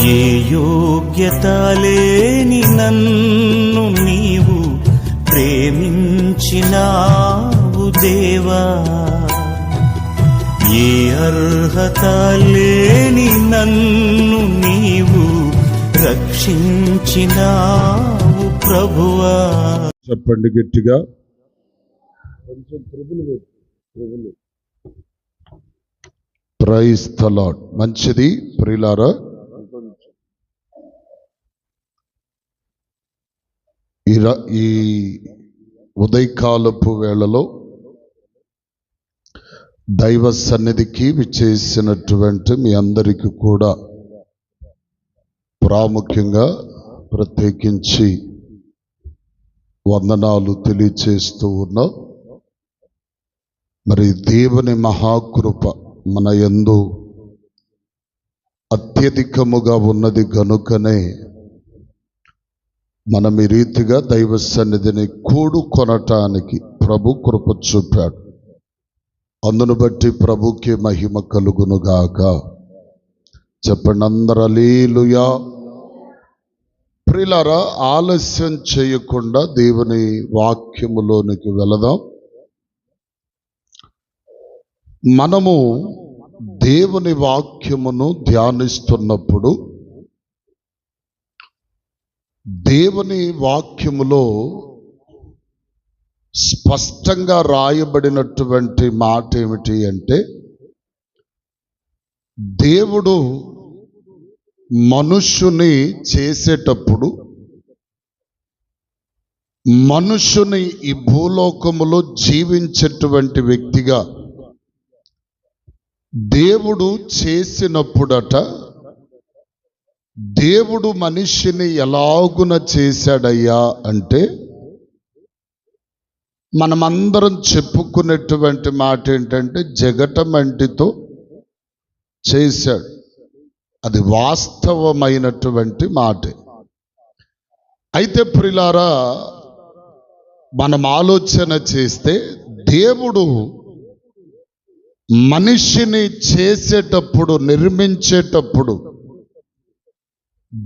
ఏ యోగ్యత లేని నన్ను నీవు ప్రేమించినావు దేవా, ఏ అర్హత లేని నన్ను నీవు రక్షించినావు ప్రభువా. చెప్పండి గట్టిగా. Praise the lord. మంచిది ప్రియులారా, ఈ ఉదయకాలపు వేళలో దైవ సన్నిధికి విచ్చేసినటువంటి మీ అందరికీ కూడా ప్రాముఖ్యంగా ప్రత్యేకించి వందనాలు తెలియచేస్తూ ఉన్నాం. మరి దేవుని మహాకృప మన యందు అత్యధికముగా ఉన్నది గనుకనే మనం ఈ రీతిగా దైవ సన్నిధిని కూడుకొనటానికి ప్రభు కృప చూపాడు. అందును బట్టి ప్రభుకి మహిమ కలుగునుగాక. చెప్పండి అందరూ హల్లెలూయా. ప్రియులారా, ఆలస్యం చేయకుండా దేవుని వాక్యములోనికి వెళదాం. మనము దేవుని వాక్యమును ధ్యానిస్తున్నప్పుడు దేవుని వాక్యములో స్పష్టంగా రాయబడినటువంటి మాట ఏమిటి అంటే, దేవుడు మనుష్యుని చేసేటప్పుడు మనుష్యుని ఈ భూలోకములో జీవించేటువంటి వ్యక్తిగా దేవుడు చేసినప్పుడట, దేవుడు మనిషిని ఎలాగున చేశాడయ్యా అంటే, మనమందరం చెప్పుకునేటువంటి మాట ఏంటంటే జగటమంటితో చేశాడు. అది వాస్తవమైనటువంటి మాటే. అయితే ప్రియులారా, మనం ఆలోచన చేస్తే దేవుడు మనిషిని చేసేటప్పుడు, నిర్మించేటప్పుడు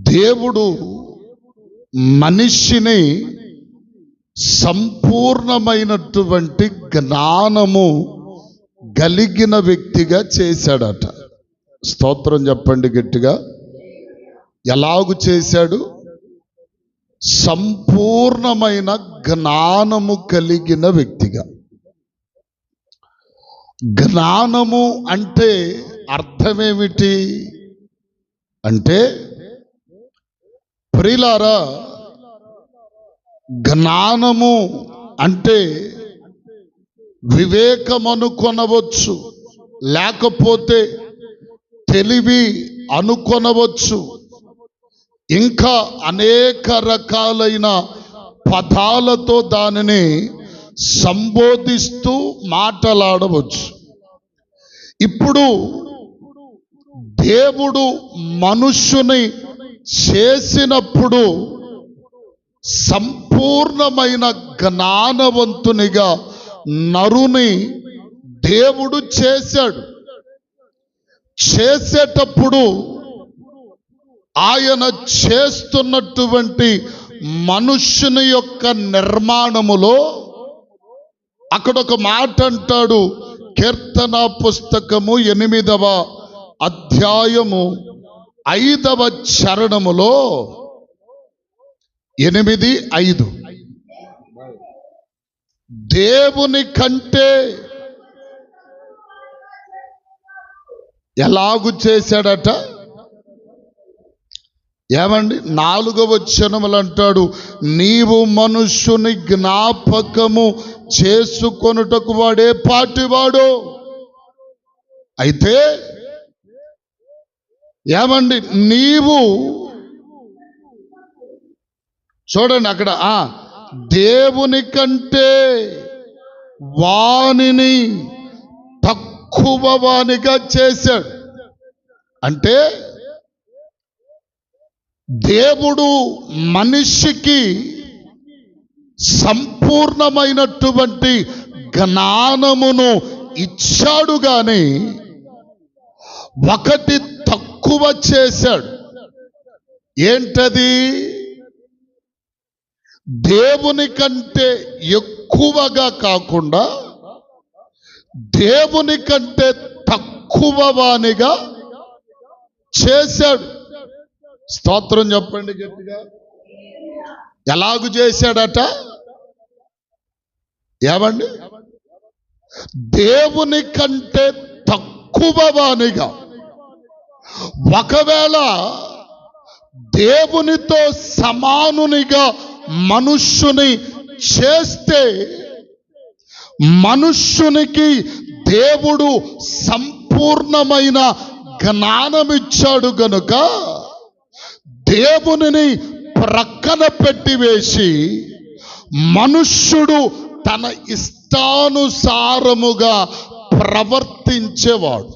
దేవుడు మనిషిని సంపూర్ణమైనటువంటి జ్ఞానము కలిగిన వ్యక్తిగా చేశాడట. స్తోత్రం చెప్పండి గట్టిగా. ఎలాగు చేశాడు? సంపూర్ణమైన జ్ఞానము కలిగిన వ్యక్తిగా. జ్ఞానము అంటే అర్థమేమిటి అంటే, ప్రియులారా, జ్ఞానము అంటే వివేకం అనుకొనవచ్చు, లేకపోతే తెలివి అనుకొనవచ్చు, ఇంకా అనేక రకాలైన పదాలతో దానిని సంబోధిస్తూ మాట్లాడవచ్చు. ఇప్పుడు దేవుడు మనుష్యుని చేసినప్పుడు సంపూర్ణమైన జ్ఞానవంతునిగా నరుని దేవుడు చేశాడు. చేసేటప్పుడు ఆయన చేస్తున్నటువంటి మనుష్యుని యొక్క నిర్మాణములో అక్కడ ఒక మాట అంటాడు. కీర్తన పుస్తకము 8వ అధ్యాయము 5వ చరణములో 8:5 దేవుని కంటే ఎలాగు చేశాడట. ఏమండి, 4వ వచనములు అంటాడు, నీవు మనుష్యుని జ్ఞాపకము చేసుకొనుటకు వాడే పాటివాడు. అయితే ఏమండి, నీవు చూడండి అక్కడ దేవుని కంటే వానిని తక్కువ వానిగా చేశాడు. అంటే దేవుడు మనిషికి సంపూర్ణమైనటువంటి జ్ఞానమును ఇచ్చాడు గాని ఒకటి తక్కువ చేశాడు. ఏంటది? దేవుని కంటే ఎక్కువగా కాకుండా దేవుని కంటే తక్కువ వానిగా చేశాడు. స్తోత్రం చెప్పండి గట్టిగా. ఎలాగు చేశాడట? ఏమండి? దేవుని కంటే తక్కువ వానిగా. ఒకవేళ దేవునితో సమానునిగా మనుష్యుని చేస్తే మనుష్యునికి దేవుడు సంపూర్ణమైన జ్ఞానమిచ్చాడు గనుక దేవునిని ప్రక్కన పెట్టివేసి మనుష్యుడు తన ఇష్టానుసారముగా ప్రవర్తించేవాడు.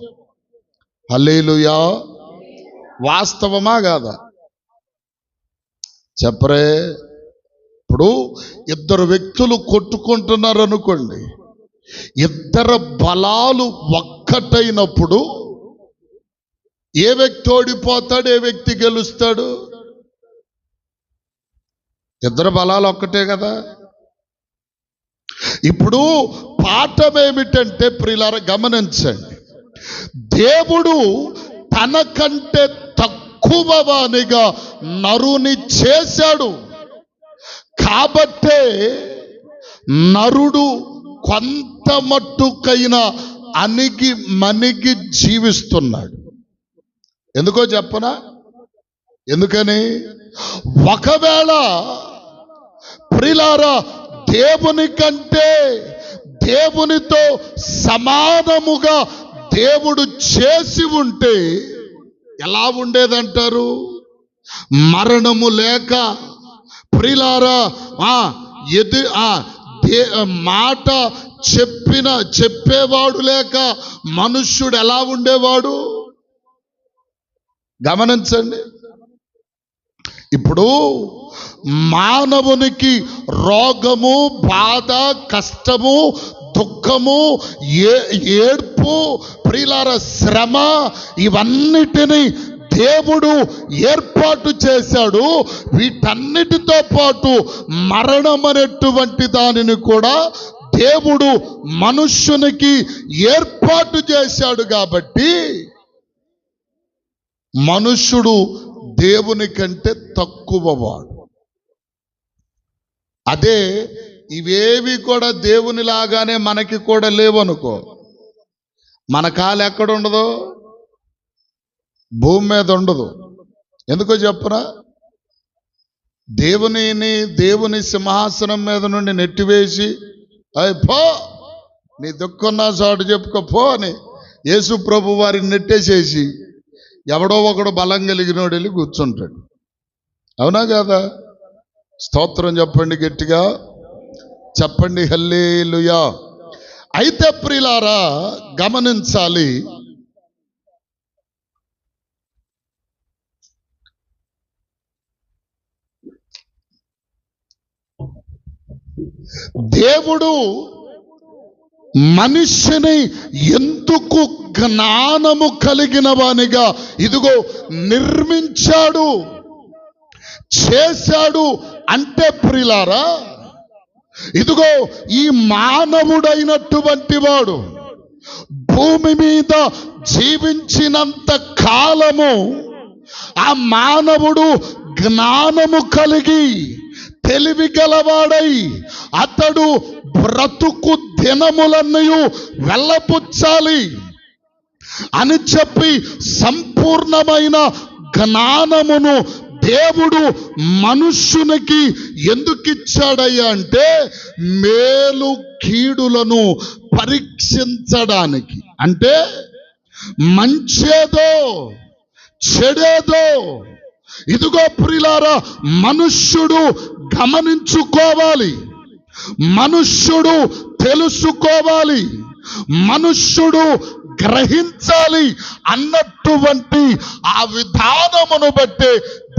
హల్లెలూయా. వాస్తవమా కాదా? చెప్పరే. ఇప్పుడు ఇద్దరు వ్యక్తులు కొట్టుకుంటున్నారు అనుకోండి, ఇద్దరు బలాలు ఒక్కటైనప్పుడు ఏ వ్యక్తి ఓడిపోతాడు, ఏ వ్యక్తి గెలుస్తాడు? ఇద్దరు బలాలు ఒక్కటే కదా. ఇప్పుడు పాఠం ఏమిటంటే ప్రియులారా గమనించండి, దేవుడు తనకంటే తక్కువ వానిగా నరుని చేశాడు. కాబట్టే నరుడు కొంత మట్టుకైనా అణిగి మణిగి జీవిస్తున్నాడు. ఎందుకో చెప్పనా? ఎందుకని? ఒకవేళ ప్రియులారా దేవుని కంటే దేవునితో సమానముగా దేవుడు చేసి ఉంటే ఎలా ఉండేదంటారు? మరణము లేక ప్రియులారా మాట చెప్పేవాడు లేక మనుష్యుడు ఎలా ఉండేవాడు? గమనించండి. ఇప్పుడు మానవునికి రోగము, బాధ, కష్టము, దుఃఖము, ఏడ్పు, ప్రియులార శ్రమ, ఇవన్నిటినీ దేవుడు ఏర్పాటు చేశాడు. వీటన్నిటితో పాటు మరణం అనేటువంటి దానిని కూడా దేవుడు మనుష్యునికి ఏర్పాటు చేశాడు. కాబట్టి మనుష్యుడు దేవుని కంటే తక్కువవాడు. అదే ఇవేవి కూడా దేవుని లాగానే మనకి కూడా లేవనుకో, మన కాలు ఎక్కడ ఉండదు? భూమి మీద ఉండదు. ఎందుకో చెప్పరా? దేవుని సింహాసనం మీద నుండి నెట్టివేసి పో, నీ దుఃఖం నా చోటు చెప్పుకో అని యేసు ప్రభు వారిని నెట్టేసేసి ఎవడో ఒకడు బలం కలిగినోడు వెళ్ళి కూర్చుంటాడు. అవునా కాదా? స్తోత్రం చెప్పండి గట్టిగా. చెప్పండి హల్లెలూయా. అయితే ప్రియులారా గమనించాలి, దేవుడు మనిషిని ఎందుకు జ్ఞానము కలిగిన వానిగా ఇదిగో నిర్మించాడు, చేశాడు అంటే ప్రియులారా, ఇదిగో ఈ మానవుడైనటువంటి వాడు భూమి మీద జీవించినంత కాలము ఆ మానవుడు జ్ఞానము కలిగి తెలివి గలవాడై అతడు బ్రతుకు దినములన్నీ వెళ్ళపుచ్చాలి అని చెప్పి సంపూర్ణమైన జ్ఞానమును దేవుడు మనుష్యునికి ఎందుకు ఇచ్చాడయ్యా అంటే మేలు కీడులను పరీక్షించడానికి. అంటే మంచేదో చెడేదో ఇదిగో ప్రియులారా మనుష్యుడు గమనించుకోవాలి, మనుష్యుడు తెలుసుకోవాలి, మనుష్యుడు గ్రహించాలి అన్నటువంటి ఆ విధానమును బట్టి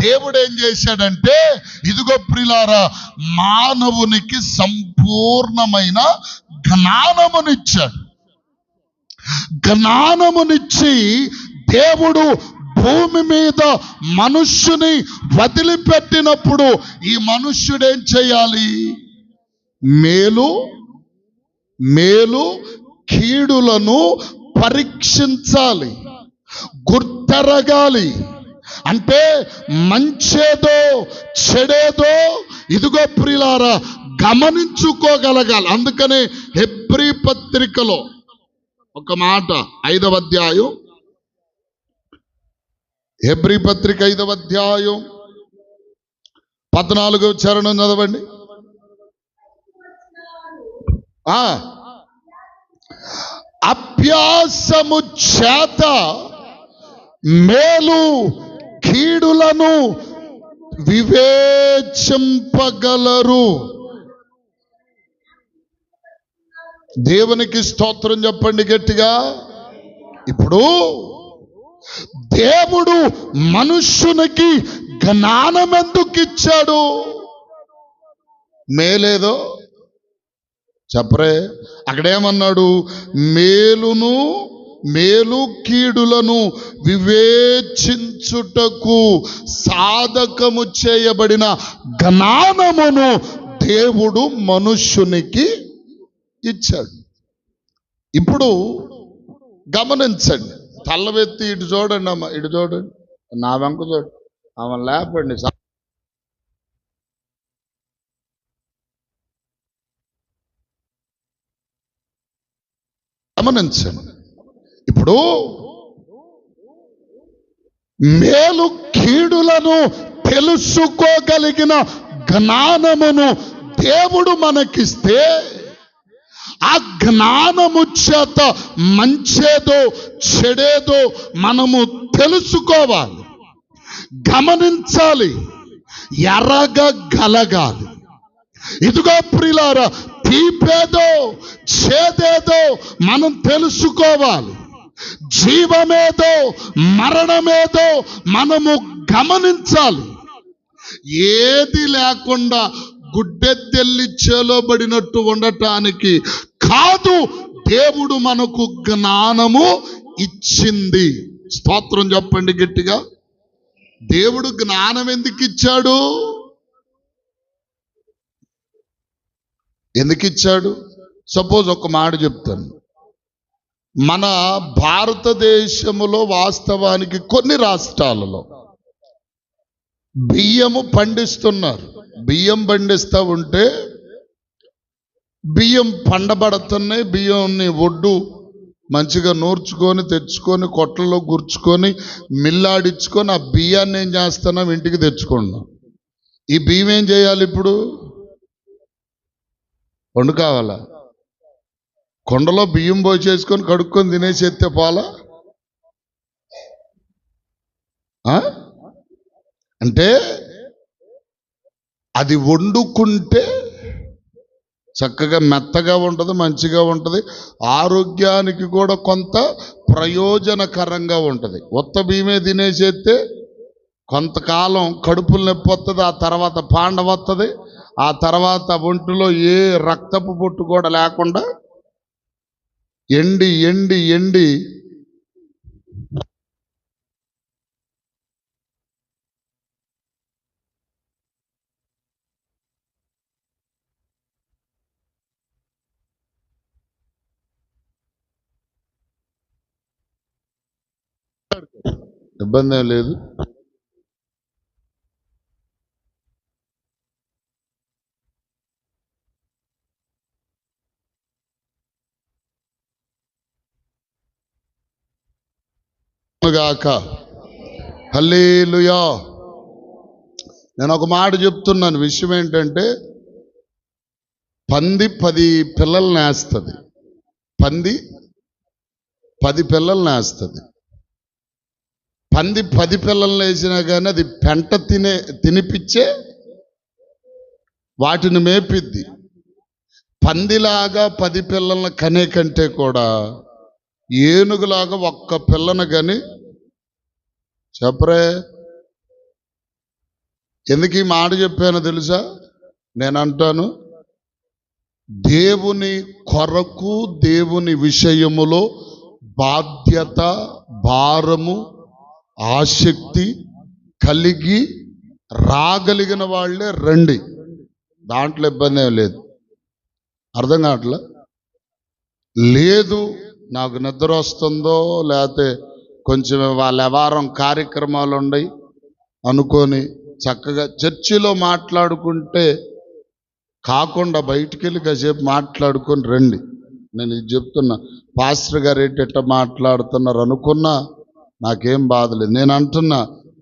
దేవుడు ఏం చేశాడంటే ఇదిగో ప్రియులారా మానవునికి సంపూర్ణమైన జ్ఞానమునిచ్చాడు. జ్ఞానమునిచ్చి దేవుడు భూమి మీద మనుష్యుని వదిలిపెట్టినప్పుడు ఈ మనుష్యుడేం చేయాలి? మేలు కీడులను పరీక్షించాలి, గుర్తెరగాలి. అంటే మంచేదో చెడేదో ఇదిగో ప్రియులారా గమనించుకోగలగాలి. అందుకనే హెబ్రీ పత్రికలో ఒక మాట, 5వ అధ్యాయం, హెబ్రీ పత్రిక 5వ అధ్యాయం 14వ చరణం చదవండి. అభ్యాసము చేత మేలు కీడులను వివేచింపగలరు. దేవునికి స్తోత్రం చెప్పండి గట్టిగా. ఇప్పుడు దేవుడు మనుష్యునికి జ్ఞానం ఎందుకు ఇచ్చాడు? మేలేదో చెప్పరే, అక్కడేమన్నాడు? మేలు కీడులను వివేచించుటకు సాధకము చేయబడిన జ్ఞానమును దేవుడు మనుష్యునికి ఇచ్చాడు. ఇప్పుడు గమనించండి, తల్లవెత్తి ఇటు చూడండి అమ్మ, ఇటు చూడండి, నా వెంక చూడండి, ఆమె లేపండి. గమనించండి, ఇప్పుడు మేలు కీడులను తెలుసుకోగలిగిన జ్ఞానమును దేవుడు మనకిస్తే ఆ జ్ఞానము చేత మంచేదో చెడేదో మనము తెలుసుకోవాలి, గమనించాలి, ఎరగగలగాలి. ఇదిగో ప్రియులారా, తీపేదో చేదేదో మనం తెలుసుకోవాలి, జీవమేదో మరణమేదో మనము గమనించాలి. ఏది లేకుండా గుడ్డెత్తెల్లి చేలోబడినట్టు ఉండటానికి కాదు దేవుడు మనకు జ్ఞానము ఇచ్చింది. స్తోత్రం చెప్పండి గట్టిగా. దేవుడు జ్ఞానం ఎందుకు ఇచ్చాడు? ఎందుకు ఇచ్చాడు? సపోజ్ ఒక మాట చెప్తాను. మన భారతదేశములో వాస్తవానికి కొన్ని రాష్ట్రాలలో బియ్యము పండిస్తున్నారు. బియ్యం పండిస్తూ ఉంటే బియ్యం పండబడుతున్నాయి. బియ్యంని ఒడ్డు మంచిగా నూర్చుకొని తెచ్చుకొని కొట్లలో గుర్చుకొని మిల్లాడించుకొని ఆ బియ్యాన్ని ఏం చేస్తున్నాం? ఇంటికి తెచ్చుకున్నాం. ఈ బియ్యం ఏం చేయాలి? ఇప్పుడు వండు కావాలా? కొండలో బియ్యం పోసేసుకొని కడుక్కొని తినేసేస్తే పోలా? అంటే అది వండుకుంటే చక్కగా మెత్తగా ఉంటుంది, మంచిగా ఉంటుంది, ఆరోగ్యానికి కూడా కొంత ప్రయోజనకరంగా ఉంటుంది. ఉత్త బియ్యమే తినేసేస్తే కొంతకాలం కడుపులు నొప్పి వస్తుంది, ఆ తర్వాత పాండ వస్తుంది, ఆ తర్వాత ఒంటిలో ఏ రక్తపు బొట్టు కూడా లేకుండా ఎండి ఎండి ఎండి ఇబ్బంది ఏం లేదు. గాక హల్లెలూయా. నేను ఒక మాట చెప్తున్నాను. విషయం ఏంటంటే, పంది 10 పిల్లల్ని వేస్తుంది. పంది 10 పిల్లల్ని వేస్తుంది. పంది 10 పిల్లల్ని వేసినా కానీ అది పెంట తినిపించే వాటిని మేపిద్ది. పందిలాగా 10 పిల్లల్ని కనే కంటే కూడా ఏనుగులాగా ఒక్క పిల్లను కానీ చెప్పరే. ఎందుకు ఈ మాట చెప్పానో తెలుసా? నేను అంటాను, దేవుని కొరకు దేవుని విషయములో బాధ్యత, భారము, ఆసక్తి కలిగి రాగలిగిన వాళ్ళే రండి, దాంట్లో ఇబ్బంది ఏం లేదు. అర్థం కావట్లా? లేదు నాకు నిద్ర వస్తుందో లేకపోతే కొంచెం వాళ్ళ వ్యవహారం కార్యక్రమాలు ఉన్నాయి అనుకొని చక్కగా చర్చిలో మాట్లాడుకుంటే కాకుండా బయటికి వెళ్ళి కాసేపు మాట్లాడుకొని రండి. నేను ఇది చెప్తున్నా, పాస్టర్ గారు ఎట్ట మాట్లాడుతున్నారు అనుకున్నా నాకేం బాధలేదు. నేను అంటున్నా,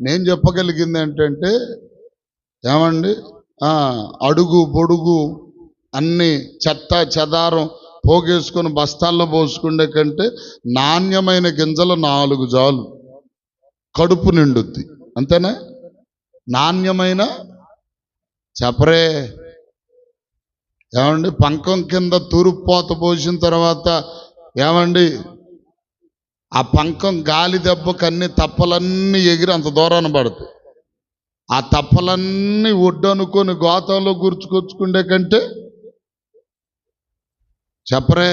నేను చెప్పగలిగింది ఏంటంటే, ఏమండి అడుగు పొడుగు అన్ని చెత్త చెదారం పోగేసుకొని బస్తాల్లో పోసుకుండే కంటే నాణ్యమైన గింజలు 4 జాలు, కడుపు నిండుద్ది. అంతేనా? నాణ్యమైన చెప్పరే. ఏమండి పంకం కింద తూరుపోత పోసిన తర్వాత ఏమండి ఆ పంకం గాలి దెబ్బకు అన్ని తప్పలన్నీ ఎగిరి అంత దూరాన పడతాయి. ఆ తప్పలన్నీ ఒడ్డనుకొని గోతంలో గుర్చుకొచ్చుకుండే కంటే చెప్పరే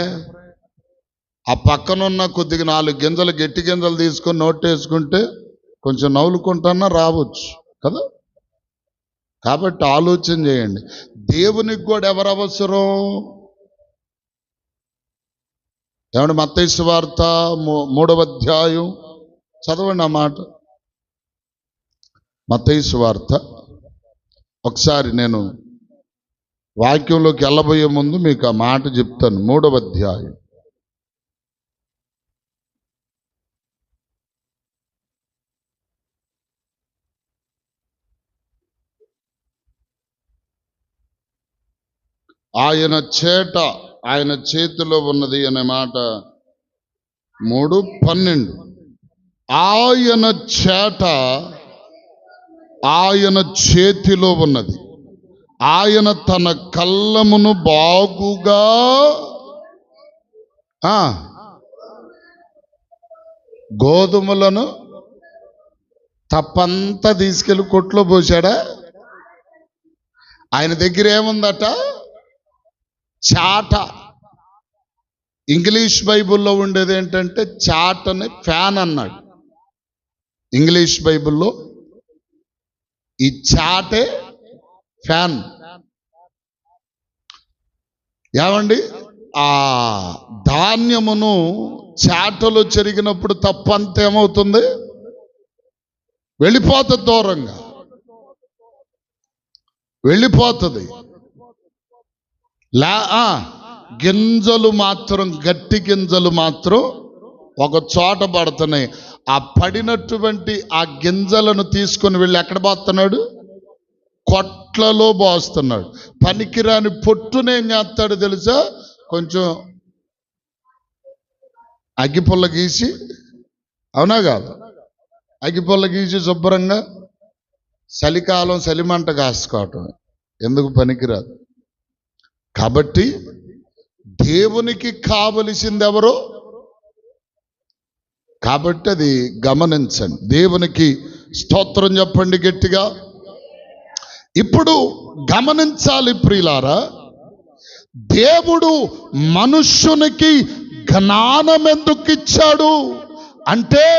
ఆ పక్కనున్న కొద్దిగా 4 గింజలు గట్టి గింజలు తీసుకొని నోటేసుకుంటే కొంచెం నవ్వులుకుంటున్నా రావచ్చు కదా. కాబట్టి ఆలోచన చేయండి. దేవునికి కూడా ఎవరు అవసరం? ఏమంటే మత్తయి సువార్త 3వ అధ్యాయం చదవండి ఆ మాట. మత్తయి సువార్త ఒకసారి నేను వాక్యంలోకి వెళ్ళబోయే ముందు మీకు ఆ మాట చెప్తాను. 3వ అధ్యాయం ఆయన చేట ఆయన చేతిలో ఉన్నది అనే మాట 3:12. ఆయన చేట ఆయన చేతిలో ఉన్నది, ఆయన తన కళ్ళమును బాగుగా గోధుమలను తప్పంతా తీసుకెళ్ళి కొట్లో పోసాడా? ఆయన దగ్గర ఏముందట? చాట. ఇంగ్లీష్ బైబిల్లో ఉండేది ఏంటంటే చాట్ అని ఫ్యాన్ అన్నాడు. ఇంగ్లీష్ బైబిల్లో ఈ చాటే ఫ్యాన్. ఏమండి ఆ ధాన్యమును చాటలో చెరిగినప్పుడు తప్పంత ఏమవుతుంది? వెళ్ళిపోతుంది, దూరంగా వెళ్ళిపోతుంది. గింజలు మాత్రం, గట్టి గింజలు మాత్రం ఒక చోట పడుతున్నాయి. ఆ పడినటువంటి ఆ గింజలను తీసుకొని వెళ్ళి ఎక్కడ పోస్తున్నాడు? కొట్లలో పోస్తున్నాడు. పనికిరాని పొట్టునేం చేస్తాడు తెలుసా? కొంచెం అగ్గిపుల్ల గీసి, అవునా కాదు? అగ్గిపుల్ల గీసి శుభ్రంగా చలికాలం చలిమంట కాసుకోవటం ఎందుకు పనికిరాదు. కాబట్టి దేవునికి కావలసింది ఎవరో? కాబట్టి అది గమనించండి. దేవునికి స్తోత్రం చెప్పండి గట్టిగా. ఇప్పుడు గమనించాలి ప్రియులారా, దేవుడు మనుష్యునికి జ్ఞానం ఎందుకు ఇచ్చాడు అంటే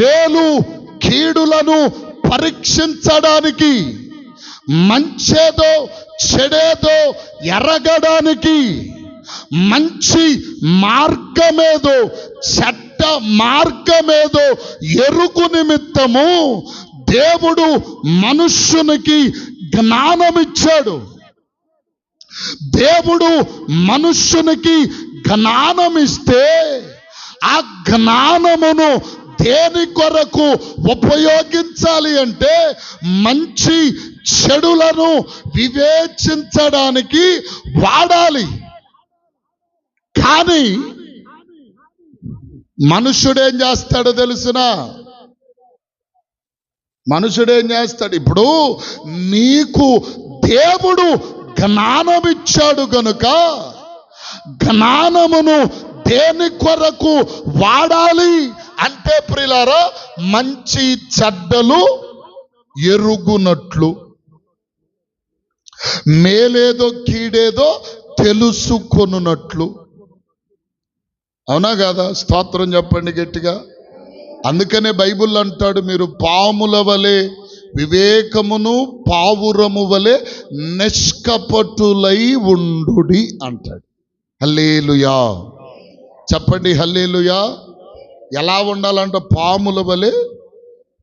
మేలు కీడులను పరీక్షించడానికి, మంచేదో చెడేదో ఎరగడానికి, మంచి మార్గమేదో చెడ్డ మార్గమేదో ఎరుగు నిమిత్తము దేవుడు మనుష్యునికి జ్ఞానమిచ్చాడు. దేవుడు మనుష్యునికి జ్ఞానమిస్తే ఆ జ్ఞానమును దేని కొరకు ఉపయోగించాలి అంటే మంచి చెడులను వివేచించడానికి వాడాలి. కానీ మనుష్యుడేం చేస్తాడో తెలుసునా? మనుషుడేం చేస్తాడు? ఇప్పుడు నీకు దేవుడు జ్ఞానమిచ్చాడు గనుక జ్ఞానమును దేని కొరకు వాడాలి అంటే ప్రియులారా, మంచి చెడ్డలు ఎరుగునట్లు, మేలేదో కీడేదో తెలుసుకొనున్నట్లు. అవునా కాదా? స్తోత్రం చెప్పండి గట్టిగా. అందుకనే బైబిల్ అంటాడు, మీరు పాముల వలె వివేకమును పావురము వలె నిష్కపటులై ఉండుడి అంటాడు. హల్లెలూయా, చెప్పండి హల్లెలూయా. ఎలా ఉండాలంట? పాముల వలె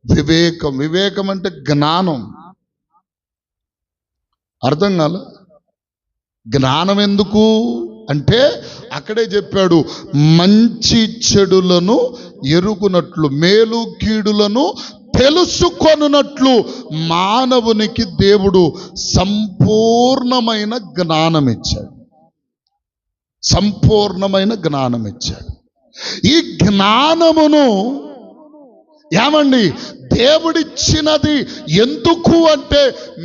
వివేకం. వివేకం అంటే జ్ఞానం. అర్థం కాల? జ్ఞానం ఎందుకు అంటే అక్కడే చెప్పాడు, మంచి చెడులను ఎరుగునట్లు, మేలు కీడులను తెలుసుకొనున్నట్లు మానవునికి దేవుడు సంపూర్ణమైన జ్ఞానం ఇచ్చాడు. సంపూర్ణమైన జ్ఞానం ఇచ్చాడు. ఈ జ్ఞానమును ఏమండి దేవుడిచ్చినది ఎందుకు అంటే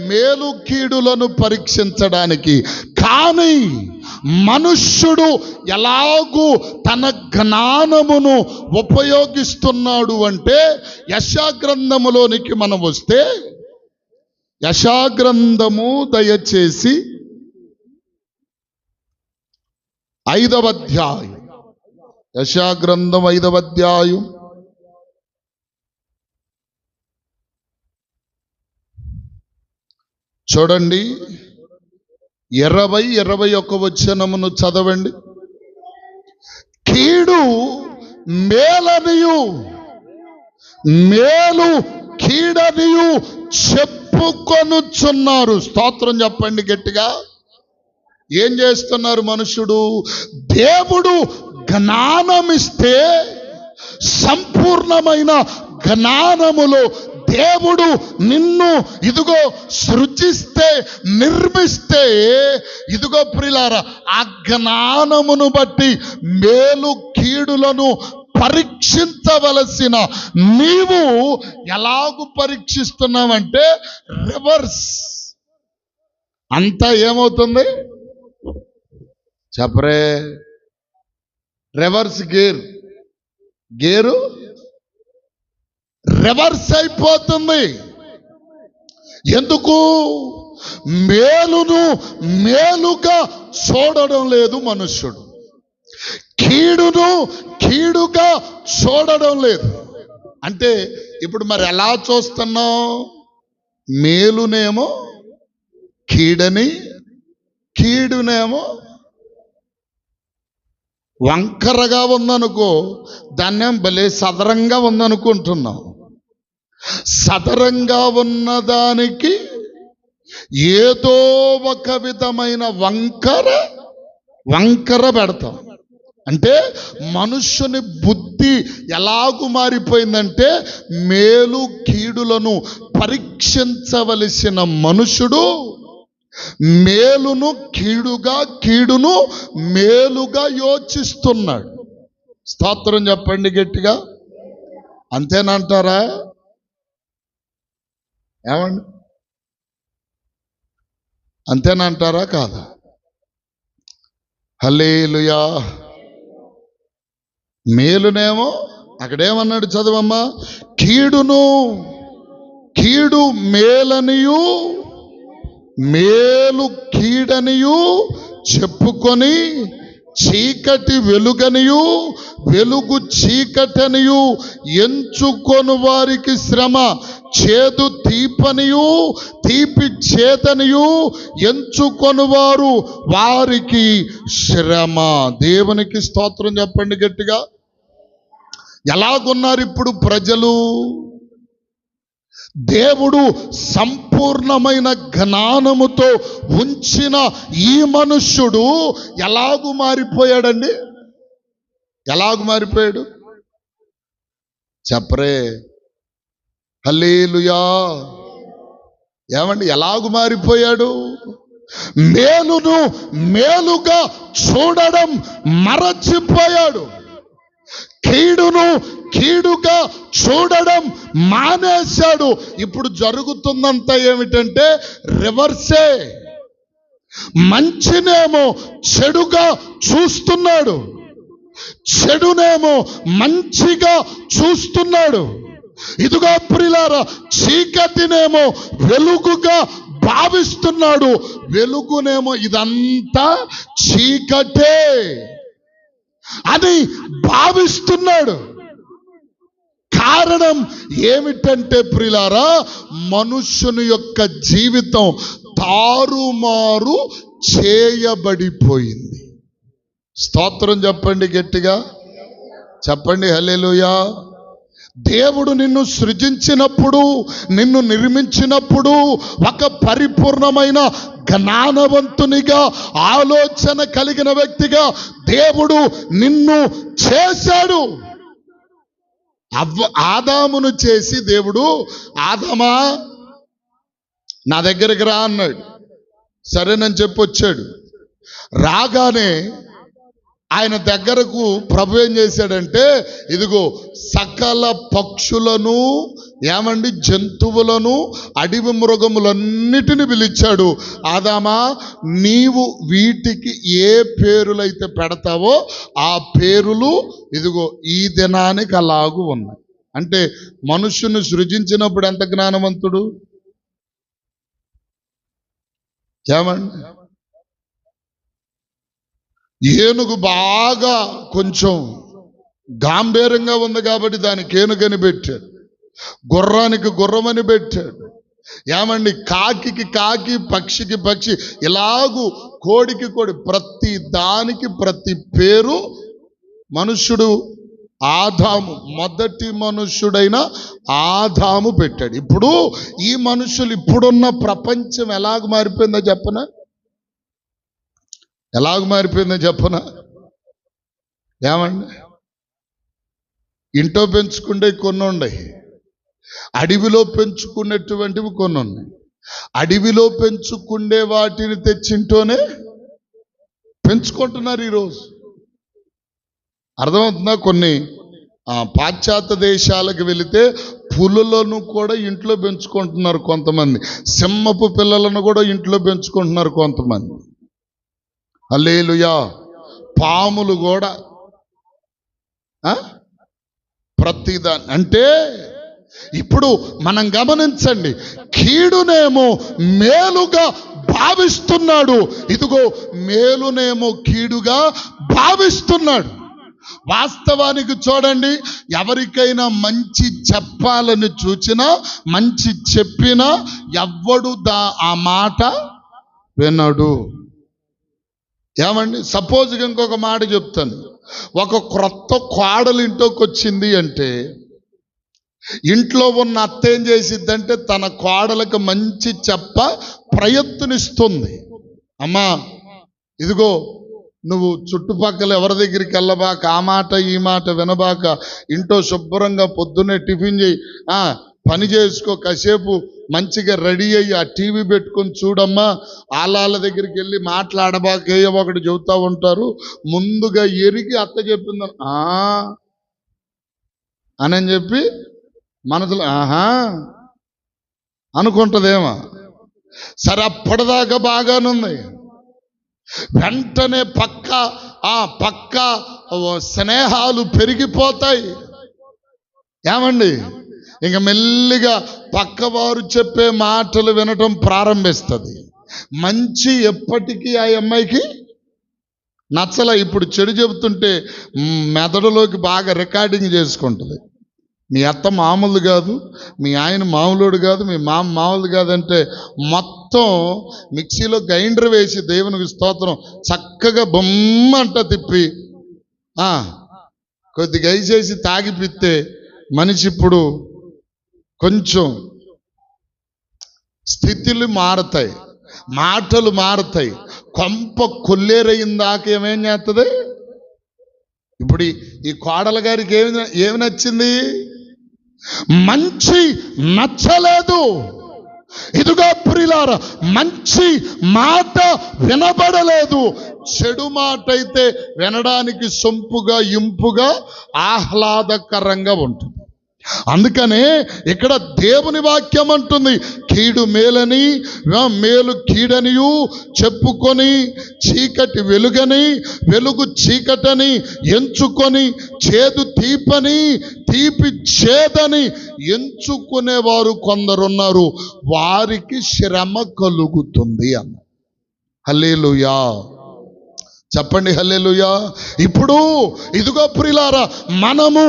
మేలు కీడులను పరీక్షించడానికి. కానీ మనుష్యుడు ఎలాగూ తన జ్ఞానమును ఉపయోగిస్తున్నాడు అంటే, యెషయా గ్రంథములోనికి మనం వస్తే, యెషయా గ్రంథము దయచేసి 5వ అధ్యాయం, యెషయా గ్రంథం 5వ అధ్యాయం చూడండి, 20-21 వచనమును చదవండి. కీడు మేలనియు మేలు కీడనియు చెప్పుకొనుచున్నారు. స్తోత్రం చెప్పండి గట్టిగా. ఏం చేస్తున్నారు మనుషుడు? దేవుడు జ్ఞానమిస్తే, సంపూర్ణమైన జ్ఞానములో దేవుడు నిన్ను ఇదిగో సృజిస్తే, నిర్మిస్తే, ఇదిగో ప్రియులారా, ఆ జ్ఞానమును బట్టి మేలు కీడులను పరీక్షించవలసిన నీవు ఎలాగూ పరీక్షిస్తున్నావంటే రివర్స్. అంతా ఏమవుతుంది చెప్పరే? రివర్స్ గేరు రివర్స్ అయిపోతుంది. ఎందుకు? మేలును మేలుగా చూడడం లేదు మనుష్యుడు, కీడును కీడుగా చూడడం లేదు. అంటే ఇప్పుడు మరి ఎలా చూస్తున్నావు? మేలునేమో కీడని, కీడునేమో వంకరగా ఉందనుకో, దాన్నేం భలే సదరంగా ఉందనుకుంటున్నాం. సదరంగా ఉన్నదానికి ఏదో ఒక విధమైన వంకర పెడతాం. అంటే మనుష్యుని బుద్ధి ఎలాగూ మారిపోయిందంటే, మేలు కీడులను పరీక్షించవలసిన మనుషుడు మేలును కీడుగా, కీడును మేలుగా యోచిస్తున్నాడు. స్తోత్రం చెప్పండి గట్టిగా. అంతేనంటారా? ఏమండి, అంతేనంటారా కాదా? హల్లెలూయా. మేలునేమో అక్కడేమన్నాడు చదవమ్మా? కీడు మేలనియు మేలు కీడనియు చెప్పుకొని, చీకటి వెలుగనియు వెలుగు చీకటనియు ఎంచుకొని వారికి శ్రమ, చేదు తీపనియు తీపి చేదనియు ఎంచుకొని వారికి శ్రమ. దేవునికి స్తోత్రం చెప్పండి గట్టిగా. ఎలాగున్నారు ఇప్పుడు ప్రజలు? దేవుడు సంపూర్ణమైన జ్ఞానముతో ఉంచిన ఈ మనుష్యుడు ఎలాగు మారిపోయాడండి? ఎలాగు మారిపోయాడు చెప్పరే? హల్లెలూయా. ఏమండి, ఎలాగు మారిపోయాడు? మేలును మేలుగా చూడడం మరచిపోయాడు, కీడును కీడుగా చూడడం మానేశాడు. ఇప్పుడు జరుగుతుందంతా ఏమిటంటే రివర్సే. మంచినేమో చెడుగా చూస్తున్నాడు, చెడునేమో మంచిగా చూస్తున్నాడు. ఇదిగో ప్రియులారా, చీకటినేమో వెలుగుగా భావిస్తున్నాడు, వెలుగునేమో ఇదంతా చీకటే అని భావిస్తున్నాడు. కారణం ఏమిటంటే ప్రియులారా, మనుష్యుని యొక్క జీవితం తారుమారు చేయబడిపోయింది. స్తోత్రం చెప్పండి గట్టిగా, చెప్పండి హల్లెలూయా. దేవుడు నిన్ను సృజించినప్పుడు, నిన్ను నిర్మించినప్పుడు ఒక పరిపూర్ణమైన జ్ఞానవంతునిగా, ఆలోచన కలిగిన వ్యక్తిగా దేవుడు నిన్ను చేశాడు. ఆదామును చేసి దేవుడు, ఆదామా నా దగ్గరికి రా అన్నాడు. సరేనని చెప్పి వచ్చాడు. రాగానే ఆయన దగ్గరకు ప్రభు ఏం చేశాడంటే, ఇదిగో సకల పక్షులను, ఏమండి, జంతువులను, అడవి మృగములన్నిటిని పిలిచాడు. ఆదామా, నీవు వీటికి ఏ పేరులైతే పెడతావో ఆ పేరులు ఇదిగో ఈ దినానికి అలాగూ ఉన్నాయి. అంటే మనుష్యుని సృజించినప్పుడు ఎంత జ్ఞానవంతుడు, ఏమండి. ఏనుగు బాగా కొంచెం గాంభీర్యంగా ఉంది కాబట్టి దానికి ఏనుగని పెట్టాడు, గుర్రానికి గుర్రమని పెట్టాడు, ఏమండి, కాకికి కాకి, పక్షికి పక్షి, ఇలాగూ కోడికి కోడి, ప్రతి దానికి ప్రతి పేరు మనుష్యుడు ఆదాము, మొదటి మనుష్యుడైన ఆదాము పెట్టాడు. ఇప్పుడు ఈ మనుషులు, ఇప్పుడున్న ప్రపంచం ఎలాగ మారిపోయిందో చెప్పనా, ఎలాగ మారిపోయిందో చెప్పనా, ఏమండి. ఇంట్లో పెంచుకుంటే కొన్ని ఉన్నాయి, అడవిలో పెంచుకునేటువంటివి కొన్ని ఉన్నాయి. అడవిలో పెంచుకునే వాటిని తెచ్చింటోనే పెంచుకుంటున్నారు ఈరోజు. అర్థమవుతుందా? కొన్ని పాశ్చాత్య దేశాలకు వెళితే పులులను కూడా ఇంట్లో పెంచుకుంటున్నారు కొంతమంది, సింహపు పిల్లలను కూడా ఇంట్లో పెంచుకుంటున్నారు కొంతమంది. హల్లెలూయా. పాములు కూడా ప్రతిదాన్ని. అంటే ఇప్పుడు మనం గమనించండి, కీడునేమో మేలుగా భావిస్తున్నాడు, ఇదిగో మేలునేమో కీడుగా భావిస్తున్నాడు. వాస్తవానికి చూడండి, ఎవరికైనా మంచి చెప్పాలని చూచినా, మంచి చెప్పినా ఎవ్వడు ఆ మాట వినడు. ఏమండి, సపోజ్గా ఇంకొక మాట చెప్తాను. ఒక క్రొత్త కోడలు ఇంట్లోకి వచ్చింది అంటే ఇంట్లో ఉన్న అత్త ఏం చేసిద్దంటే తన కోడలకు మంచి చెప్ప ప్రయత్నిస్తుంది. అమ్మా, ఇదిగో నువ్వు చుట్టుపక్కల ఎవరి దగ్గరికి వెళ్ళబాక, ఆ మాట ఈ మాట వినబాక, ఇంట్లో శుభ్రంగా పొద్దున్నే టిఫిన్ చేయి, పని చేసుకో, కాసేపు మంచిగా రెడీ అయ్యి ఆ టీవీ పెట్టుకొని చూడమ్మా, ఆళ్ళ దగ్గరికి వెళ్ళి మాట్లాడబాక, ఏయో ఒకటి చెబుతూ ఉంటారు. ముందుగా ఎరిగి అత్త చెప్పిందని అని చెప్పి మనసులో ఆహా అనుకుంటుందేమో. సరే, అప్పటిదాకా బాగానుంది. వెంటనే పక్క స్నేహాలు పెరిగిపోతాయి. ఏమండి, ఇంక మెల్లిగా పక్కవారు చెప్పే మాటలు వినటం ప్రారంభిస్తుంది. మంచి ఎప్పటికీ ఆ అమ్మాయికి నచ్చల. ఇప్పుడు చెడు చెబుతుంటే మెదడులోకి బాగా రికార్డింగ్ చేసుకుంటుంది. మీ అత్త మామూలు కాదు, మీ ఆయన మామూలుడు కాదు, మీ మామ మామూలు కాదంటే మొత్తం మిక్సీలో గ్రైండర్ వేసి, దేవునికి స్తోత్రం, చక్కగా బొమ్మంట తిప్పి కొద్దిగా వేసేసి తాగిపిస్తే మనిషి ఇప్పుడు కొంచెం స్థితులు మారుతాయి, మాటలు మారుతాయి. కొంప కొల్లేరయిన దాకా ఏమేం చేస్తుంది. ఇప్పుడు ఈ కోడల గారికి ఏమి నచ్చింది? మంచి నచ్చలేదు. ఇదిగో ప్రియులారా, మంచి మాట వినబడలేదు. చెడు మాట అయితే వినడానికి సొంపుగా, ఇంపుగా, ఆహ్లాదకరంగా ఉంటుంది. అందుకనే ఇక్కడ దేవుని వాక్యం అంటుంది, కీడు మేలని, మేలు కీడనియు చెప్పుకొని, చీకటి వెలుగని, వెలుగు చీకటని ఎంచుకొని, చేదు తీపని, తీపి చేదని ఎంచుకునేవారు కొందరున్నారు, వారికి శ్రమ కలుగుతుంది అన్న. హల్లెలూయా. చెప్పండి హల్లెలూయా. ఇప్పుడు ఇదిగో ప్రియులారా, మనము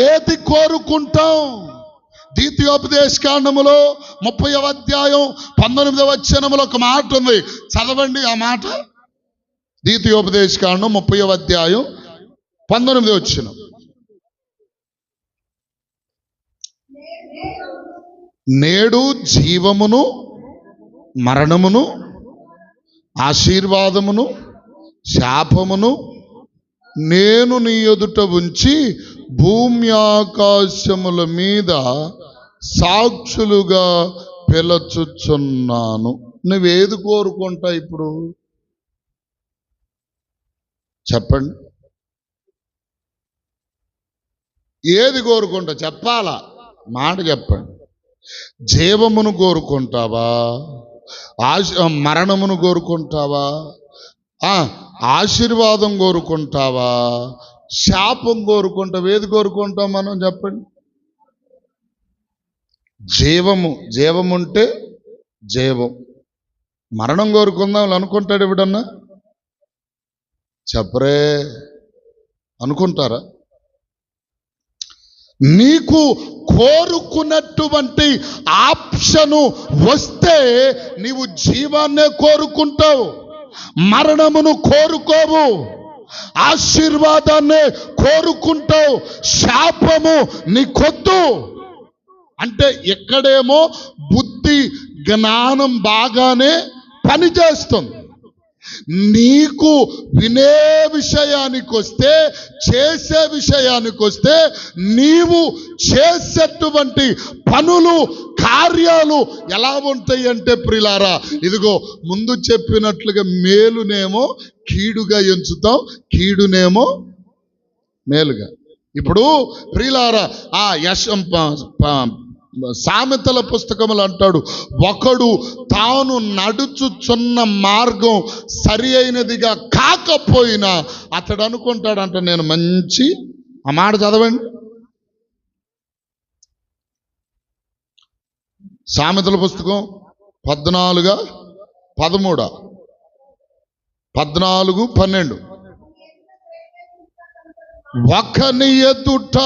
ఏది కోరుకుంటాం? ద్వితీయోపదేశకాండములో 30వ అధ్యాయం 19వ వచనములో ఒక మాట ఉంది, చదవండి ఆ మాట. ద్వితీయోపదేశకాండం 30వ అధ్యాయం 19వ వచనం. నేడు జీవమును మరణమును ఆశీర్వాదమును శాపమును నేను నీ ఎదుట ఉంచి భూమి ఆకాశముల మీద సాక్షులుగా పిలచుచున్నాను. నువ్వేది కోరుకుంటా ఇప్పుడు? చెప్పండి, ఏది కోరుకుంటా? చెప్పాలా? మాట చెప్పండి. జీవమును కోరుకుంటావా? మరణమును కోరుకుంటావా? ఆశీర్వాదం కోరుకుంటావా? శాపం కోరుకుంటావా? ఏది కోరుకుంటాం మనం? చెప్పండి. జీవము ఉంటే జీవం. మరణం కోరుకుందాం అనుకుంటాడు ఎవడన్నా? చెప్పరే, అనుకుంటారా? నీకు కోరుకున్నటువంటి ఆప్షను వస్తే నీవు జీవాన్నే కోరుకుంటావు, మరణమును కోరుకోవు, ఆశీర్వాదాన్నే కోరుకుంటావు, శాపము నీకొద్దు. అంటే ఎక్కడేమో బుద్ధి జ్ఞానం బాగానే పనిచేస్తుంది. నీకు వినే విషయానికి వస్తే, చేసే విషయానికి వస్తే, నీవు చేసేటువంటి పనులు కార్యాలు ఎలా ఉంటాయి అంటే ప్రియులారా, ఇదిగో ముందు చెప్పినట్లుగా మేలునేమో కీడుగా ఎంచుతాం, కీడునేమో మేలుగా. ఇప్పుడు ప్రియులారా, సామెతల పుస్తకములు అంటాడు, ఒకడు తాను నడుచుచున్న మార్గం సరి అయినదిగా కాకపోయినా అతడు అనుకుంటాడంట నేను మంచి. ఆ మాట చదవండి. సామెతల పుస్తకం 14:12 ఒకని ఎదుట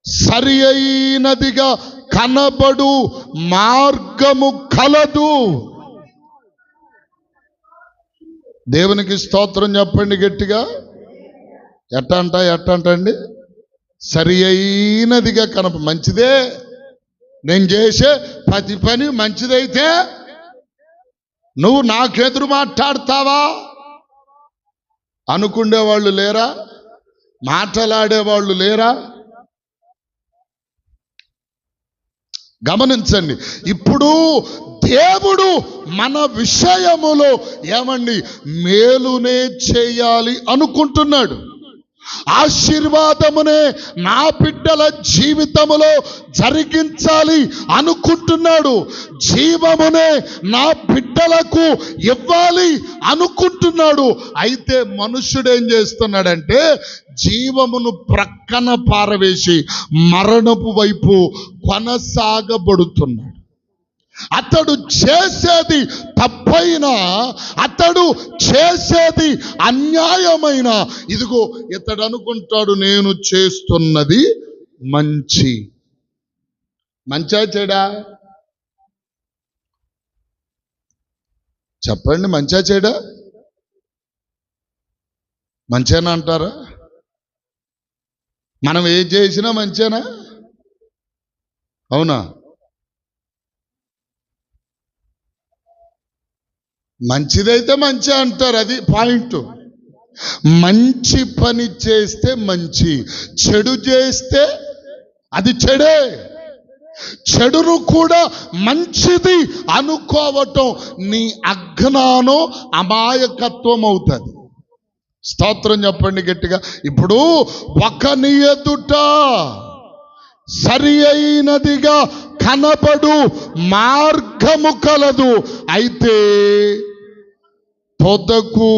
సరి అయినదిగా కనబడు మార్గము కలదు. దేవునికి స్తోత్రం చెప్పండి గట్టిగా. ఎట్టంటండి? సరి అయినదిగా మంచిదే. నేను చేసే ప్రతి పని మంచిదైతే నువ్వు నాకెదురు మాట్లాడతావా అనుకునేవాళ్ళు లేరా? మాట్లాడేవాళ్ళు లేరా? గమనించండి. ఇప్పుడు దేవుడు మన విషయములో ఏమండి మేలునే చేయాలి అనుకుంటున్నాడు. ఆశీర్వాదమునే నా బిడ్డల జీవితములో జరిగించాలి అనుకుంటున్నాడు. జీవమునే నా బిడ్డలకు ఇవ్వాలి అనుకుంటున్నాడు. అయితే మనుష్యుడు ఏం చేస్తున్నాడంటే జీవమును ప్రక్కన పారవేసి మరణపు వైపు కొనసాగబడుతున్నాడు. అతడు చేసేది తప్పైనా, అతడు చేసేది అన్యాయమైన, ఇదిగో ఇతడు అనుకుంటాడు నేను చేస్తున్నది మంచి. మంచా చెడా? చెప్పండి, మంచా చెడా? మంచేనా అంటారా? మనం ఏం చేసినా మంచేనా? అవునా? మంచిదైతే మంచి అంటారు, అది పాయింట్. మంచి పని చేస్తే మంచి, చెడు చేస్తే అది చెడే. చెడును కూడా మంచిది అనుకోవటం నీ అజ్ఞానం, అమాయకత్వం అవుతుంది. స్తోత్రం చెప్పండి గట్టిగా. ఇప్పుడు ఒకని ఎదుట సరి అయినదిగా కనబడు మార్గము కలదు, అయితే తొదకు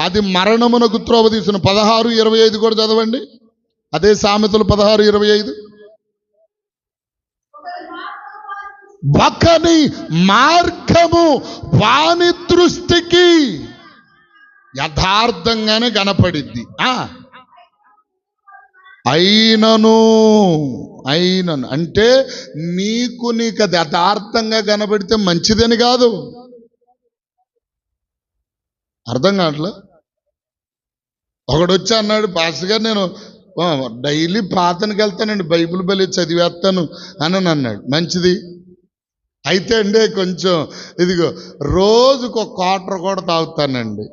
అది మరణమునకు త్రోవ తీసిన. 16:25 కూడా చదవండి. అదే సామెతలు 16:25. ఒకని మార్గము వాని దృష్టికి యథార్థంగానే కనపడిద్ది. అయినను అంటే నీకు అది యథార్థంగా కనబడితే మంచిదని కాదు. అర్థం కావట్లే. ఒకడు వచ్చి అన్నాడు, పాస్టర్ గారు నేను డైలీ ప్రార్థనకి వెళ్తానండి, బైబిల్ బలి చదివేస్తాను అని అన్నాడు. మంచిది. అయితే అండి కొంచెం ఇదిగో రోజుకు ఒక క్వార్టర్ కూడా తాగుతానండి.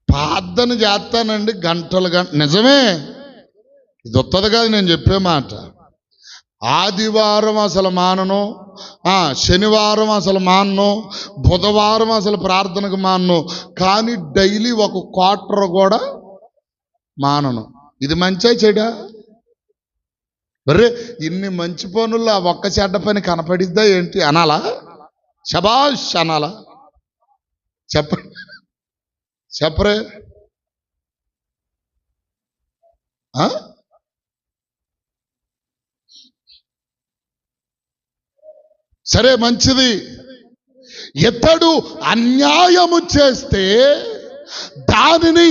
ప్రార్థన చేస్తానండి గంటలు నిజమే, ఇది వస్తుంది కాదు నేను చెప్పే మాట. ఆదివారం అసలు మానను, శనివారం అసలు మానను, బుధవారం అసలు ప్రార్థనకు మానను, కానీ డైలీ ఒక క్వార్టర్ కూడా మానను. ఇది మంచా చెడా? బర్రే ఇన్ని మంచి పనుల్లో ఆ ఒక్క చెడ్డ పని కనపడిద్దా ఏంటి అనాలా? శబాష్ అనాలా? చెప్పరే. సరే మంచిది. ఇతడు అన్యాయము చేస్తే దానిని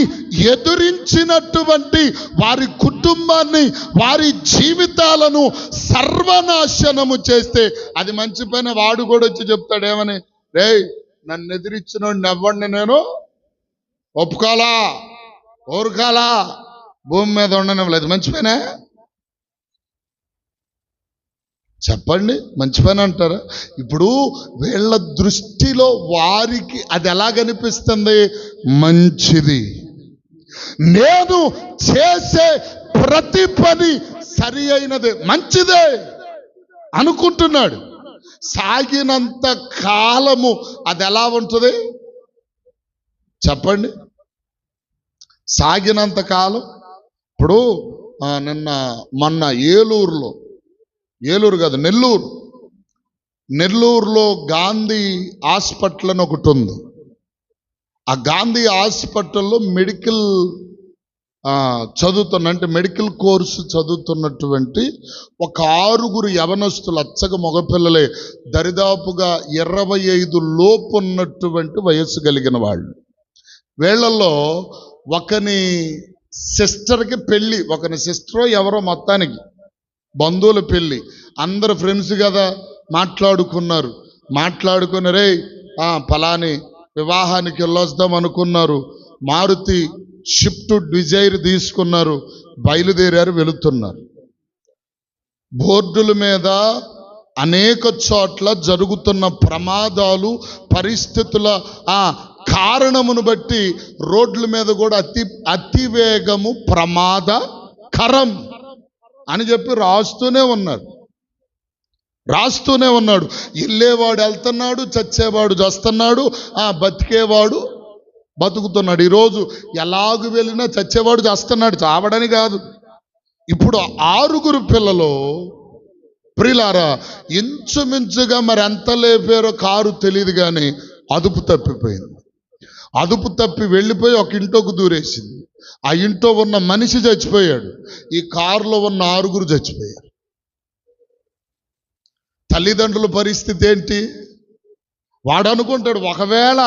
ఎదురించినటువంటి వారి కుటుంబాన్ని, వారి జీవితాలను సర్వనాశనము చేస్తే అది మంచి పని. వాడు కూడా వచ్చి చెప్తాడేమని, రేయ్ నన్ను ఎదిరించిన ఎవరిని నేను ఒప్పుకోలా, ఊరుకాలా, భూమి మీద ఉండనివ్వలేదు. మంచి పనే చెప్పండి, మంచి పని అంటారా? ఇప్పుడు వీళ్ళ దృష్టిలో వారికి అది ఎలా కనిపిస్తుంది? మంచిది. నేను చేసే ప్రతి పని సరి అయినదే, మంచిదే అనుకుంటున్నాడు. సాగినంత కాలము అది ఎలా ఉంటుంది చెప్పండి? సాగినంత కాలం. ఇప్పుడు మొన్న ఏలూరు కాదు, నెల్లూరులో గాంధీ హాస్పిటల్ అని ఒకటి ఉంది. ఆ గాంధీ హాస్పిటల్లో మెడికల్ అంటే మెడికల్ కోర్సు చదువుతున్నటువంటి ఒక 6 యవనస్తులు, అచ్చగా మగపిల్లలే, దరిదాపుగా 25 లోపు ఉన్నటువంటి వయస్సు కలిగిన వాళ్ళు. వీళ్ళల్లో ఒకని సిస్టర్కి పెళ్ళి, ఒకని సిస్టరో ఎవరో, మొత్తానికి బంధువుల పెళ్ళి. అందరు ఫ్రెండ్స్ కదా, మాట్లాడుకుని రే పలాని వివాహానికి వెళ్ళొద్దాం అనుకున్నారు. మారుతి షిఫ్ట్ డిజైర్ తీసుకున్నారు, బయలుదేరారు, వెళుతున్నారు. బోర్డుల మీద అనేక చోట్ల జరుగుతున్న ప్రమాదాలు, పరిస్థితుల కారణమును బట్టి రోడ్ల మీద కూడా అతివేగము ప్రమాదకరం అని చెప్పి రాస్తూనే ఉన్నాడు. వెళ్ళేవాడు వెళ్తున్నాడు, చచ్చేవాడు చస్తున్నాడు, బతికేవాడు బతుకుతున్నాడు. ఈరోజు ఎలాగు వెళ్ళినా చచ్చేవాడు చేస్తున్నాడు, చావడని కాదు. ఇప్పుడు 6 పిల్లలు ప్రియులారా, ఇంచుమించుగా మరి ఎంత లేపారో కారు తెలియదు కానీ అదుపు తప్పిపోయింది. అదుపు తప్పి వెళ్ళిపోయి ఒక ఇంట్లోకి దూరేసింది. ఆ ఇంట్లో ఉన్న మనిషి చచ్చిపోయాడు, ఈ కారులో ఉన్న 6 చచ్చిపోయారు. తల్లిదండ్రుల పరిస్థితి ఏంటి? వాడు అనుకుంటాడు, ఒకవేళ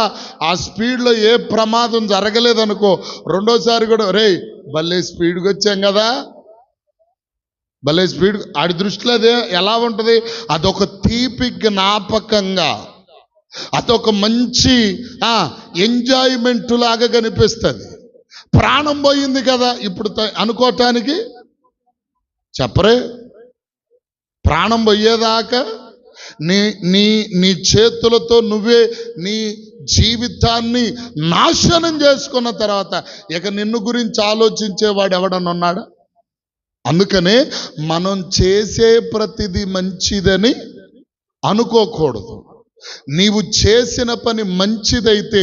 ఆ స్పీడ్లో ఏ ప్రమాదం జరగలేదనుకో, రెండోసారి కూడా రే భలే స్పీడ్కి వచ్చాం కదా, భలే స్పీడ్. ఆడి దృష్టిలో అదే ఎలా ఉంటుంది? అదొక తీపి జ్ఞాపకంగా, అదొక మంచి ఎంజాయ్మెంట్ లాగా కనిపిస్తుంది. ప్రాణం పోయింది కదా ఇప్పుడు అనుకోవటానికి చెప్పరే. ప్రాణం పోయేదాకా నీ చేతులతో నువ్వే నీ జీవితాన్ని నాశనం చేసుకున్న తర్వాత ఇక నిన్ను గురించి ఆలోచించేవాడు ఎవడన్నా ఉన్నాడా? అందుకనే మనం చేసే ప్రతిదీ మంచిదని అనుకోకూడదు. నీవు చేసిన పని మంచిదైతే